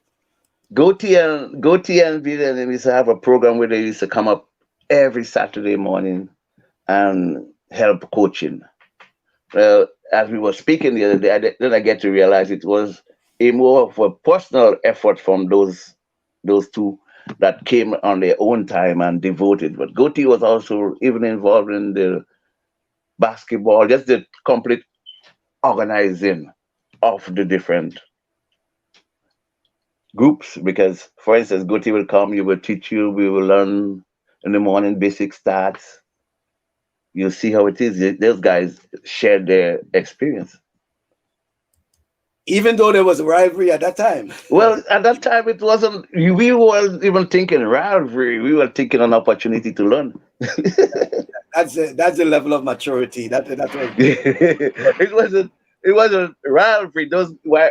Goatee and Vida, they used to have a program where they used to come up every Saturday morning and help coaching. Well, as we were speaking the other day, then I get to realize it was a more of a personal effort from those two that came on their own time and devoted. But Goatee was also even involved in the basketball, just the complete organizing of the different groups. Because, for instance, Goatee will come, you will teach you, we will learn in the morning basic stats. You see how it is. Those guys share their experience. Even though there was a rivalry at that time. Well, at that time, it wasn't. We weren't even thinking rivalry. We were thinking an opportunity to learn. That's the level of maturity. That was. it wasn't. It wasn't rivalry.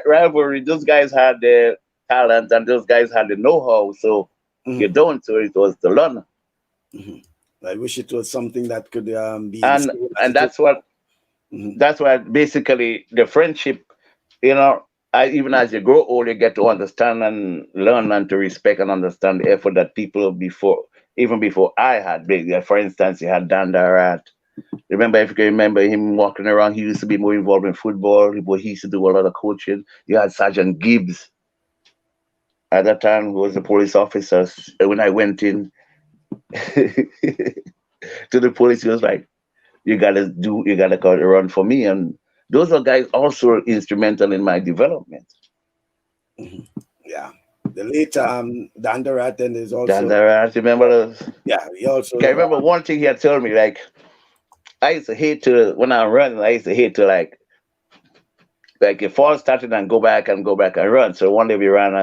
Rivalry. Those guys had the talent, and those guys had the know-how. So you Mhm, don't. So it was to learn, mhm. I wish it was something that could be the and same as and it is that's what now. Mhm. that's why basically the friendship. Even as you grow old, you get to understand and learn and to respect and understand the effort that people even before I had. For instance, you had Dan Darat. Remember, if you can remember him walking around, he used to be more involved in football, but he used to do a lot of coaching. You had Sergeant Gibbs at that time, who was a police officer. When I went in to the police, he was like, you gotta go run for me. And those are guys also instrumental in my development. Mhm. Yeah. The late Dandarat, and there's Dan also, Darat, remember those? yeah, he also Okay, I remember one thing he had told me, like, I used to hate to, when I'm running, I used to hate to, like if fall started and go back and run. So one day we ran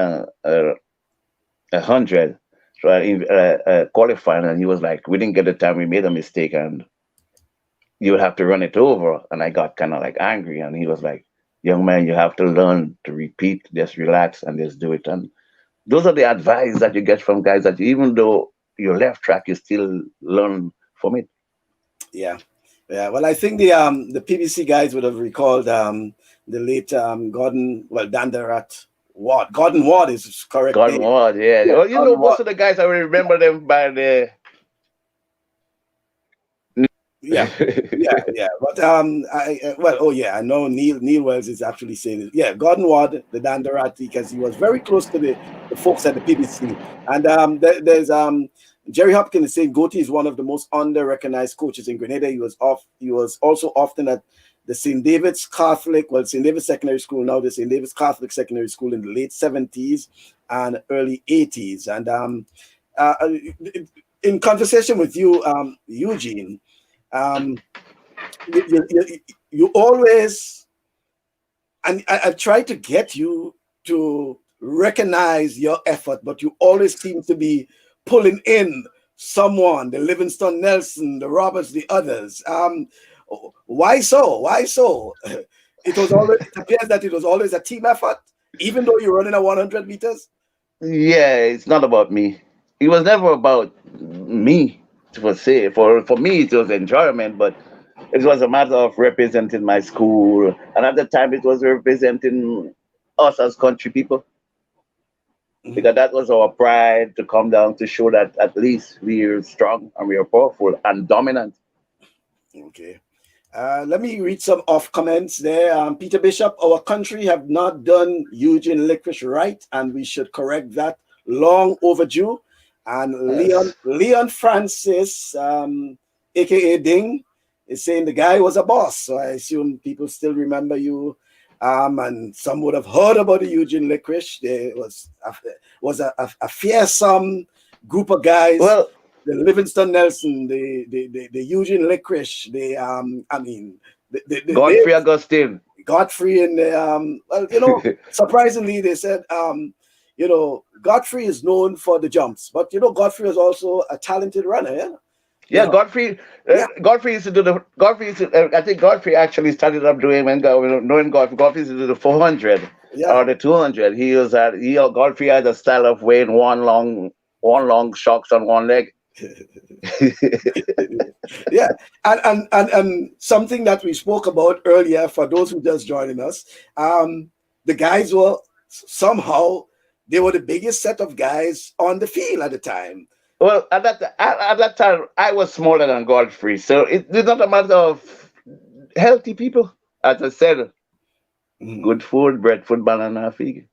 a hundred, so qualifying, and he was like, we didn't get the time, we made a mistake, and you would have to run it over. And I got kind of like angry, and he was like, young man, you have to learn to repeat, just relax and just do it. And those are the advice that you get from guys that even though you're left track, you still learn from it. yeah. Yeah. Well, I think the PBC guys would have recalled the late Dandarat Ward. Gordon Ward is his correct God name. was, yeah. Yeah, Well, Gordon most Ward. of the guys I will remember them by the Yeah, yeah, yeah. But oh yeah, I know Neil Wells is actually saying it. Yeah, Gordon Ward, the Dandarati, because he was very close to the folks at the PBC. And there's Jerry Hopkins is saying Goatee is one of the most under-recognized coaches in Grenada. He was also often at the St. David's St. David's Secondary School, now the St. David's Catholic Secondary School in the late 70s and early 80s. And uh, uh, in conversation with you, Eugene, um, you always, and I've tried to get you to recognize your effort, but you always seem to be pulling in someone, the Livingston Nelson, the Roberts, the others. Why so? Why so? it appears that it was always a team effort, even though you're running a 100 meters. Yeah, it's not about me. It was never about me per se. For me, it was enjoyment, but it was a matter of representing my school, and at the time, it was representing us as country people, because Mhm. that was our pride to come down to show that at least we are strong and we are powerful and dominant. Okay. Let me read some off comments there. Peter Bishop, our country have not done Eugene Licorish right, and we should correct that. Long overdue. And Yes. Leon Francis, aka Ding, is saying the guy was a boss. So I assume people still remember you. And some would have heard about the Eugene Licorish. There was a fearsome group of guys, Well, the Livingston Nelson, the Eugene Licorish, I mean, they Godfrey Augustine. Godfrey and well, surprisingly, they said Godfrey is known for the jumps, but Godfrey is also a talented runner. Yeah, you Yeah, know, Godfrey. yeah, Godfrey used to do the Godfrey. I think Godfrey actually started up doing knowing Godfrey. Godfrey used to do the 400 yeah, or the 200. Godfrey had a style of weighing one long shocks on one leg. yeah. And something that we spoke about earlier for those who just joining us, the guys were somehow they were the biggest set of guys on the field at the time. Well, at that time, I was smaller than Godfrey, so it's not a matter of healthy people. As I said, Mm, good food, bread, food, banana, fig.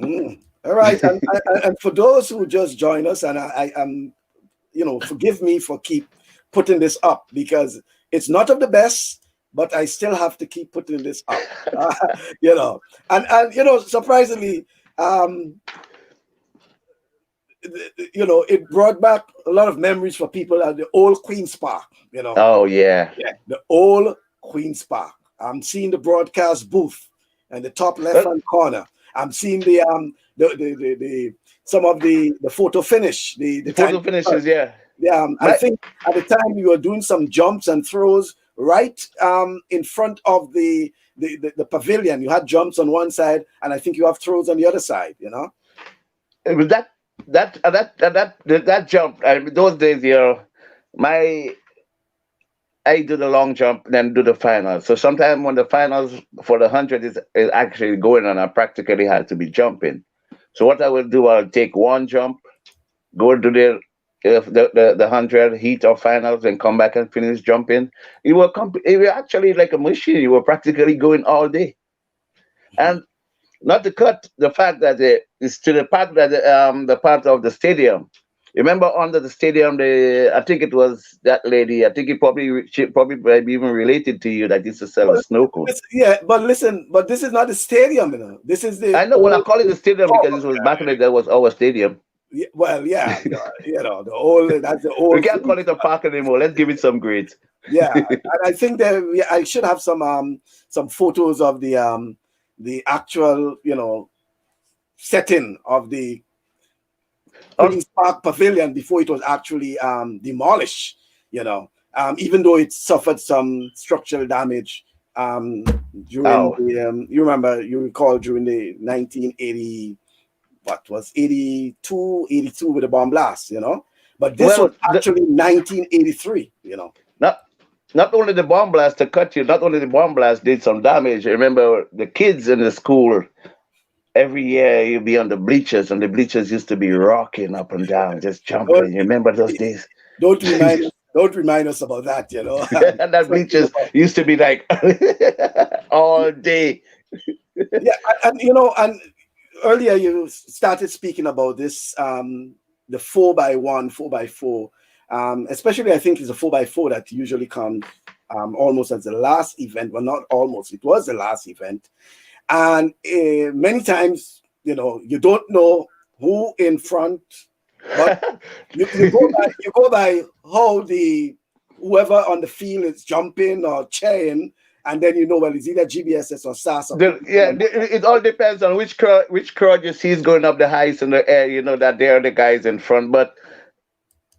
All right, and for those who just join us, and I am, forgive me for keep putting this up because it's not of the best, but I still have to keep putting this up. You know, and surprisingly, um, it brought back a lot of memories for people at the old Queen's Park. Oh yeah. Yeah, the old Queen's Park. I'm seeing the broadcast booth in the top left Well, hand corner. I'm seeing the some of the photo finish, the the time. photo finishes, yeah. Yeah, I My think at the time you were doing some jumps and throws right in front of the pavilion. You had jumps on one side, and I think you have throws on the other side. it was that jump. I mean, those days, my I do the long jump, then do the finals. So sometimes when the finals for the 100 is actually going on, I practically had to be jumping. So what I will do, I'll take one jump, go to the 100 heat or finals, and come back and finish jumping. You were actually like a machine. You were practically going all day. And not to cut the fact that it's to the part of the stadium. Remember under the stadium, I think it was that lady. I think she probably might be even related to you that used to sell the But snow cone. yeah, but listen, but this is not the stadium. This is the I know. Well, I old call it the stadium pub. because it was back in the day was our stadium. Yeah, well, yeah, the old that's the We old can't Queen. call it a park anymore. Let's give it some grades. Yeah, and I think that I should have some photos of the actual setting of the Oh, Queen's Park Pavilion before it was actually demolished. Even though it suffered some structural damage during oh. you recall during the 1980, what was 82 with the bomb blast. But this was Well, actually 1983. not not only the bomb blast to cut you. Not only the bomb blast did some damage. Remember the kids in the school. Every year you'd be on the bleachers, and the bleachers used to be rocking up and down, just Don't, jumping. You remember those days? don't remind us about that. And that bleachers used to be like all day. Yeah, and earlier you started speaking about this, the 4x1, 4x4, especially I think it's a 4x4 that usually comes almost as the last event. Well, not almost, it was the last event. And many times, you don't know who in front, but you go by how the whoever on the field is jumping or cheering, and then well, it's either GBSS or SAS or people. It all depends on which crowd you see is going up the highest in the air. You know that they are the guys in front. But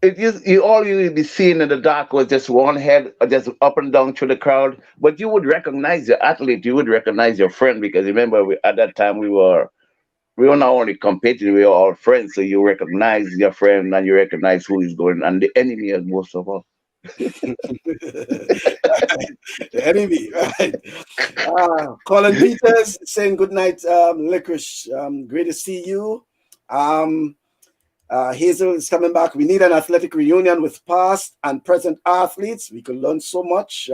it is you all you would be seeing in the dark was just one head just up and down through the crowd. But you would recognize your athlete, you would recognize your friend because remember at that time we were not only competing, we were all friends. So you recognize your friend and you recognize who is going and the enemy as most of all. The enemy, right? Colin Peters saying good night, Licorice. Great to see you. Um, Hazel is coming back. We need an athletic reunion with past and present athletes. We could learn so much.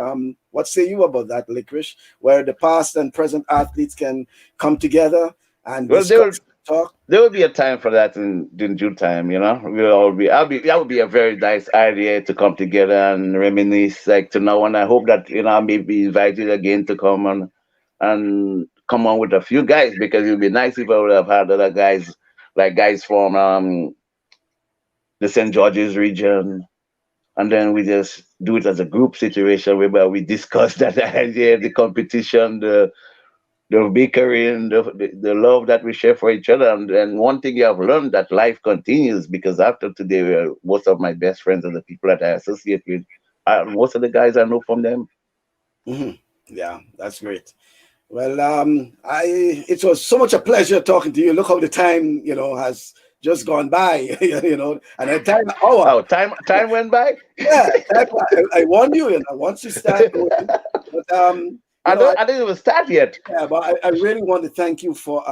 What say you about that, Licorice? Where the past and present athletes can come together and Well, there will discuss, talk. there will be a time for that in due time, you know. We'll all be I'll be that would be a very nice idea to come together and reminisce like to now and I hope that I may be invited again to come and come on with a few guys because it would be nice if I would have had other guys like guys from the St. George's region, and then we just do it as a group situation whereby we discuss that idea, the competition, the bickering, the love that we share for each other. And one thing you have learned that life continues because after today, most of my best friends are the people that I associate with. Most of the guys I know from them. Mhm. Yeah, that's great. Well, it was so much a pleasure talking to you. Look how the time, has just gone by, and the time hour. Oh, time went by. Yeah, I warned you, once you start going, but I didn't even start yet. yeah, but I really want to thank you for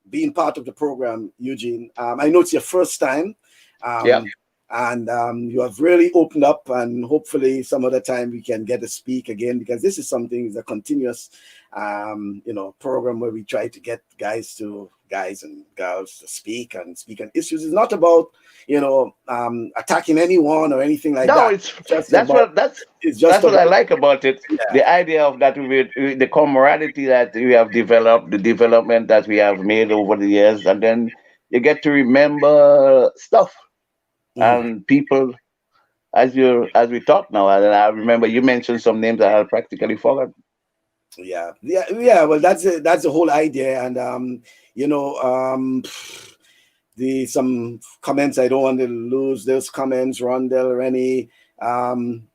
being part of the program, Eugene. I know it's your first time, Yeah. um, and you have really opened up, and hopefully some other time we can get to speak again because this is something is a continuous, program where we try to get guys and girls to speak on issues. It's not about attacking anyone or anything like No, that. it's It's just that's about what that's it's just that's what I about like about it. yeah. The idea of that the camaraderie that we have developed, the development that we have made over the years, and then you get to remember stuff Mhm. and people as we talk now. And I remember you mentioned some names that I had practically forgot. Yeah. Well, that's the whole idea, and you know, um, the some comments I don't want to lose. Those comments, Rondell, Rennie. Um,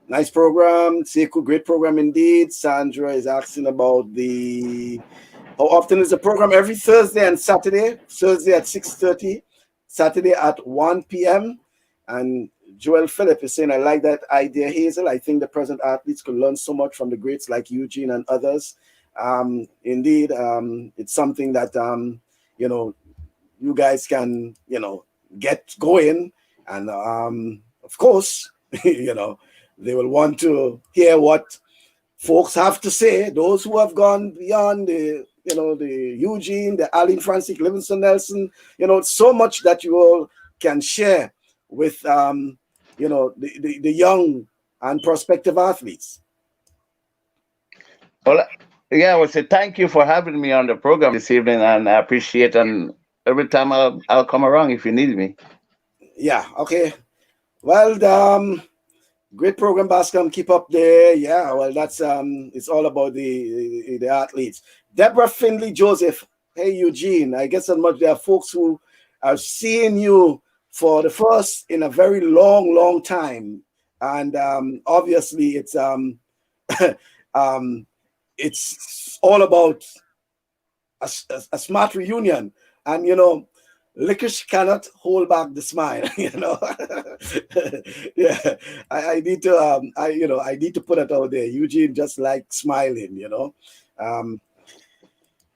Nice program, Seiko, great program indeed. Sandra is asking about the how often is the program? Every Thursday and Saturday. Thursday at 6:30, Saturday at 1 p.m. And Joel Phillip is saying, I like that idea, Hazel. I think the present athletes could learn so much from the greats like Eugene and others. Indeed, it's something that, you know, you guys can, get going. And of course, they will want to hear what folks have to say, those who have gone beyond the Eugene, the Aline Francis, Livingston Nelson, so much that you all can share with, the young and prospective athletes. Well, yeah, I would say thank you for having me on the program this evening, and I appreciate. And every time I'll come around if you need me. Yeah, okay. Well, great program, Bascom. Keep up there. Yeah, well, that's it's all about the athletes. Deborah Finley Joseph. Hey, Eugene. I guess so much there are folks who are seeing you for the first in a very long, long time, and obviously um, it's all about a smart reunion, and Licorice cannot hold back the smile. Yeah, I need to I need to put it out there. Eugene just like smiling. Um,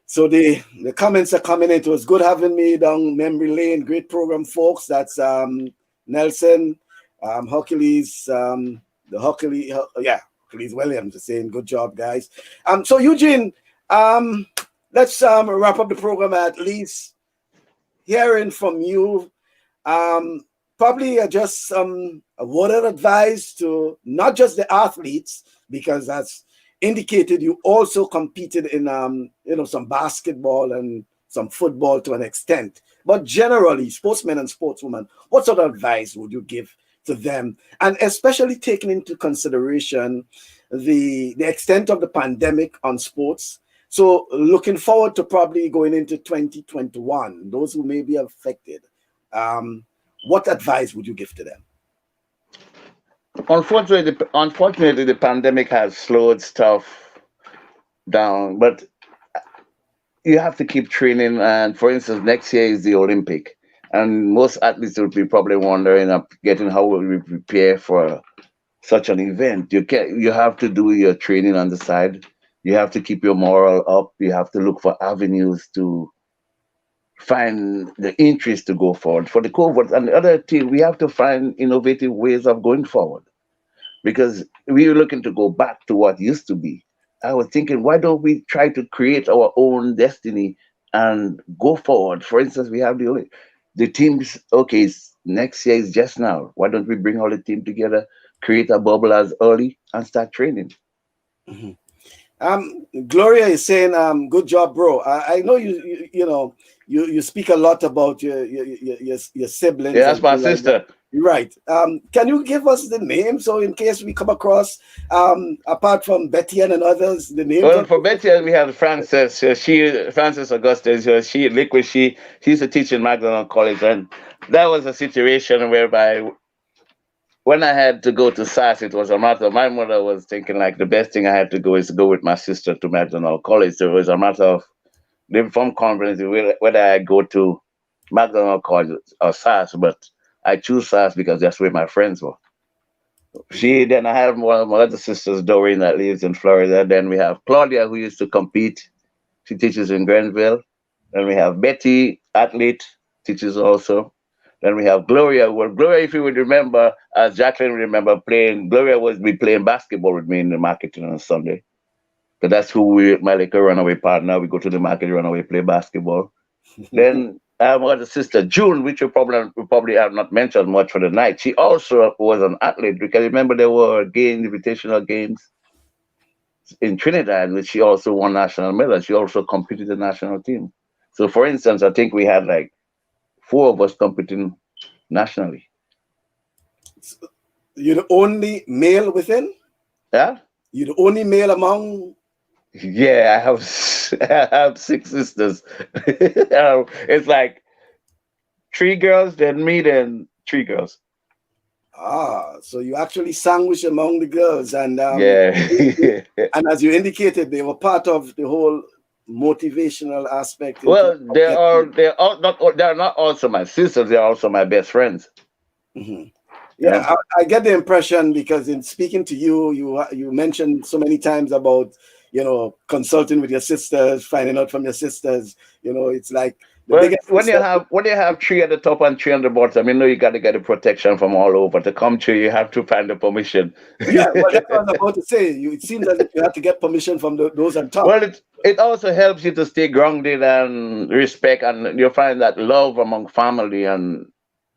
so the comments are coming in. It was good having me down memory lane. Great program, folks. That's Nelson, Hercules, yeah, Hercules Williams is saying good job, guys. So Eugene, um, let's wrap up the program at least hearing from you. Um, Probably just a word of advice to not just the athletes, because that's indicated you also competed in some basketball and some football to an extent, but generally sportsmen and sportswomen. What sort of advice would you give to them, and especially taking into consideration the extent of the pandemic on sports? So looking forward to probably going into 2021, those who may be affected. Um, what advice would you give to them? Unfortunately, the pandemic has slowed stuff down, but you have to keep training. And for instance, next year is the Olympic, and most athletes will be probably wondering, getting how will we prepare for such an event. You have to do your training on the side. You have to keep your moral up. You have to look for avenues to find the interest to go forward. For the cohorts and the other team, we have to find innovative ways of going forward because we were looking to go back to what used to be. I was thinking, why don't we try to create our own destiny and go forward? For instance, we have the teams. Okay, next year is just now. Why don't we bring all the team together, create a bubble as early, and start training? Mhm. Gloria is saying, good job, bro. I know you speak a lot about your siblings Yeah, that's and my things like that. sister. Right. Can you give us the name so in case we come across, apart from Betty and others, the names Well, of for the Betty, we have Frances. Frances Augustus. She Liquid. She used to teach in McDonald College, and that was a situation whereby when I had to go to SAS, it was a matter. My mother was thinking like the best thing I had to go is to go with my sister to McDonald College. So it was a matter of the from conference whether I go to McDonald College or SAS, but I choose SAS because that's where my friends were. Mhm. Then I have one of my other sisters, Doreen, that lives in Florida. Then we have Claudia, who used to compete. She teaches in Grenville. Then we have Betty, athlete, teaches also. Then we have Gloria. Well, Gloria, if you would remember, as Jacqueline remember playing, Gloria was be playing basketball with me in the marketing on Sunday. So that's who my little runaway partner. We go to the market, run away, play basketball. Then I have my other sister, June, which you probably have not mentioned much for the night. She also was an athlete because remember there were invitational games in Trinidad, which she also won national medal. She also competed in the national team. So, for instance, I think we had like four of us competing nationally. You're the only male within? Yeah, You're the only male among. yeah. I have six sisters. It's like three girls, then me, then three girls. So you actually sandwich among the girls, and Yeah. and as you indicated, they were part of the whole motivational aspect in terms Well, of getting. they're not also my sisters. They're also my best friends. Mhm. You Yeah, know. I get the impression because in speaking to you, you mentioned so many times about consulting with your sisters, finding out from your sisters. It's like the Well, biggest when you sister. have three at the top and three on the bottom, you know you got to get the protection from all over. To come through, you have to find the permission. Yeah, well, that's what I was about to say. It seems as if you have to get permission from those on top. Well, it also helps you to stay grounded and respect, and you find that love among family and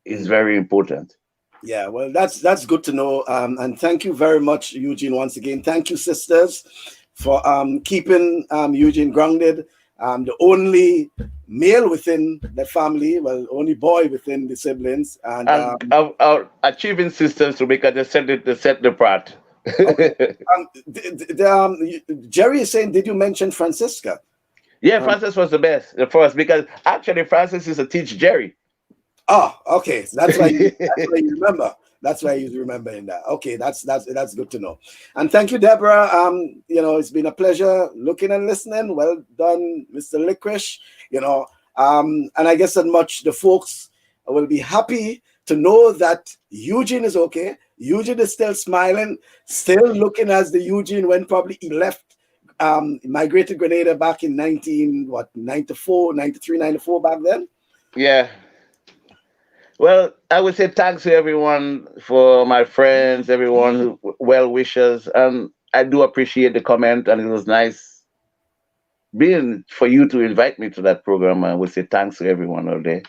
is Mhm. very important. Yeah, well, that's good to know. And thank you very much, Eugene. Once again, thank you, sisters, for keeping Eugene grounded. The only male within the family, well, only boy within the siblings, and And our achieving systems to make they set the part. okay. Jerry is saying, did you mention Francisca? Yeah, Um, Francis was the first because actually Francis used to teach Jerry. okay, so that's why you remember. That's why you remembering that. Okay, that's good to know. And thank you, Deborah. It's been a pleasure looking and listening. Well done, Mr. Licorish. And I guess that much the folks will be happy to know that Eugene is okay. Eugene is still smiling, still looking as the Eugene when probably he left, migrated Grenada back in 94, 93, 94 back then. Yeah. Well, I would say thanks to everyone for my friends, everyone who well wishers, and I do appreciate the comment, and it was nice being for you to invite me to that program. I would say thanks to everyone out there Mhm.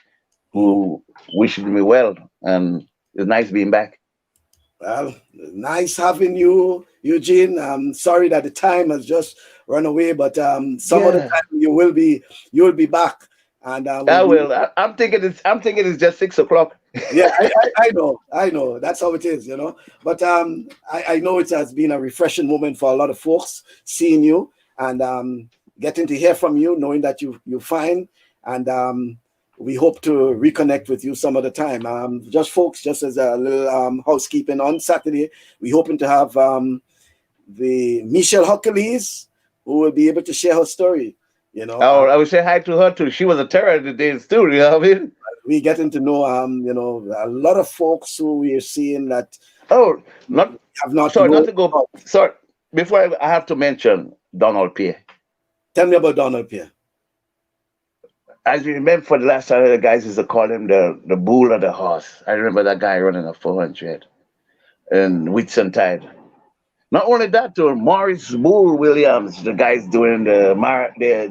who wished me well, and it's nice being back. Well, nice having you, Eugene. I'm sorry that the time has just run away, but some other Yeah, time you will be back, and we'll I be. will. I'm thinking it's just 6 o'clock. Yeah, I know. That's how it is. But I know it has been a refreshing moment for a lot of folks seeing you and getting to hear from you, knowing that you're fine, and we hope to reconnect with you some other time. Just folks, just as a little housekeeping, on Saturday, we're hoping to have the Michelle Huckley's, who will be able to share her story. You know, Oh, I would say hi to her too. She was a terror in the days too. You know what I mean? we getting to know, a lot of folks who we are seeing that Oh, not have not sorry, not known to go. about. Sorry, before I have to mention Donald Pierre. Tell me about Donald Pierre. As you remember, for the last time, the guys used to call him the bull of the horse. I remember that guy running a 400 in Whitsun Tide. Not only that, too, Morris Bull Williams, the guys doing the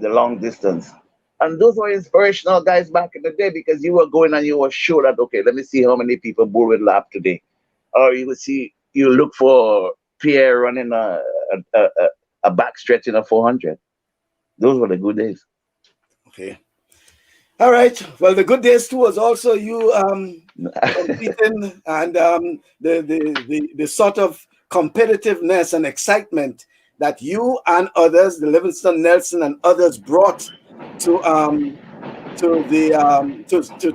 long distance. And those were inspirational guys back in the day because you were going and you were sure that, okay, let me see how many people Bull will lap today. Or you would see, you look for Pierre running a back stretch in a 400. Those were the good days. Okay. All right. Well, the good days too was also you competing, and the sort of competitiveness and excitement that you and others, the Livingston Nelson and others, brought to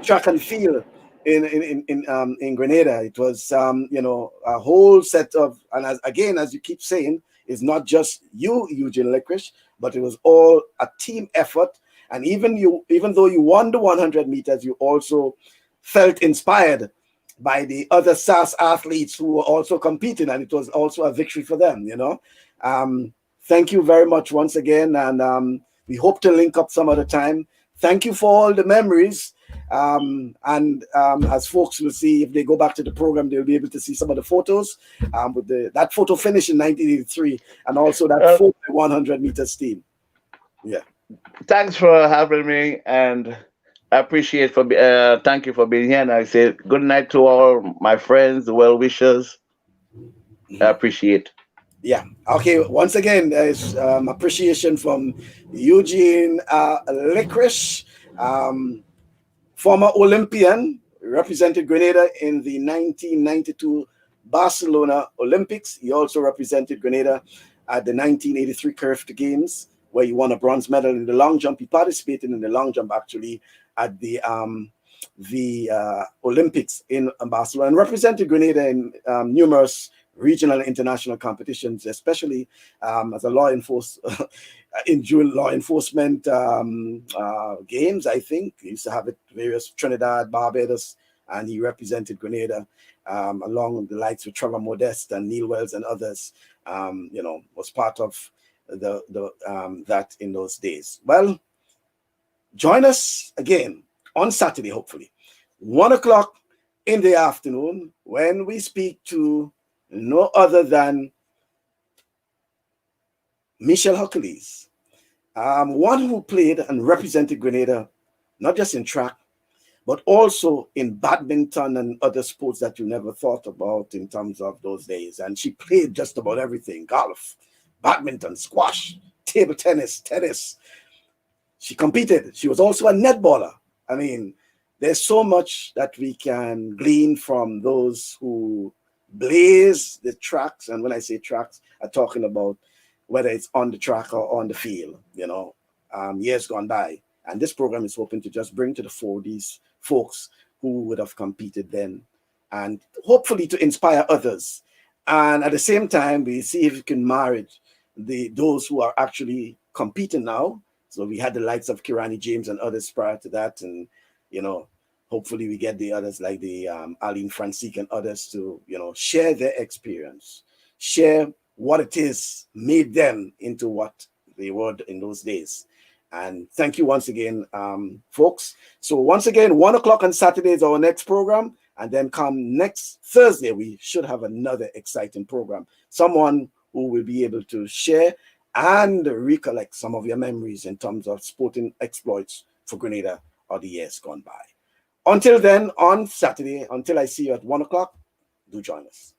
track and field in Grenada. It was a whole set of, and as you keep saying, it's not just you, Eugene Licorish, but it was all a team effort. And even though you won the 100 meters, you also felt inspired by the other SAS athletes who were also competing, and it was also a victory for them. Thank you very much once again, and we hope to link up some other time. Thank you for all the memories. As folks will see, if they go back to the program, they'll be able to see some of the photos with that photo finish in 1983, and also that 100 meters team. Yeah. Thanks for having me, and I appreciate thank you for being here. And I say good night to all my friends, the well wishers. I appreciate. Yeah. Okay. Once again, there's appreciation from Eugene Licorish, former Olympian, represented Grenada in the 1992 Barcelona Olympics. He also represented Grenada at the 1983 Curved Games, where he won a bronze medal in the long jump. He participated in the long jump actually at the Olympics in Barcelona, and represented Grenada in numerous regional and international competitions, especially as a in law enforcement games. I think he used to have it various Trinidad, Barbados, and he represented Grenada along with the likes of Trevor Modeste and Neil Wells and others. Was part of that in those days. Well, join us again on Saturday, hopefully, 1 o'clock in the afternoon, when we speak to no other than Michelle Huckley's, one who played and represented Grenada, not just in track, but also in badminton and other sports that you never thought about in terms of those days. And she played just about everything: golf, badminton, squash, table tennis. She competed. She was also a netballer. I mean, there's so much that we can glean from those who blaze the tracks. And when I say tracks, I'm talking about whether it's on the track or on the field, years gone by. And this program is hoping to just bring to the fore these folks who would have competed then, and hopefully to inspire others. And at the same time, we see if we can marry those who are actually competing now. So we had the likes of Kirani James and others prior to that. And, hopefully we get the others like the Aline Francique and others to, share their experience, share what it is made them into what they were in those days. And thank you once again, folks. So once again, 1 o'clock on Saturday is our next program. And then come next Thursday, we should have another exciting program. Someone who will be able to share and recollect some of your memories in terms of sporting exploits for Grenada or the years gone by. Until then, on Saturday, until I see you at 1 o'clock, do join us.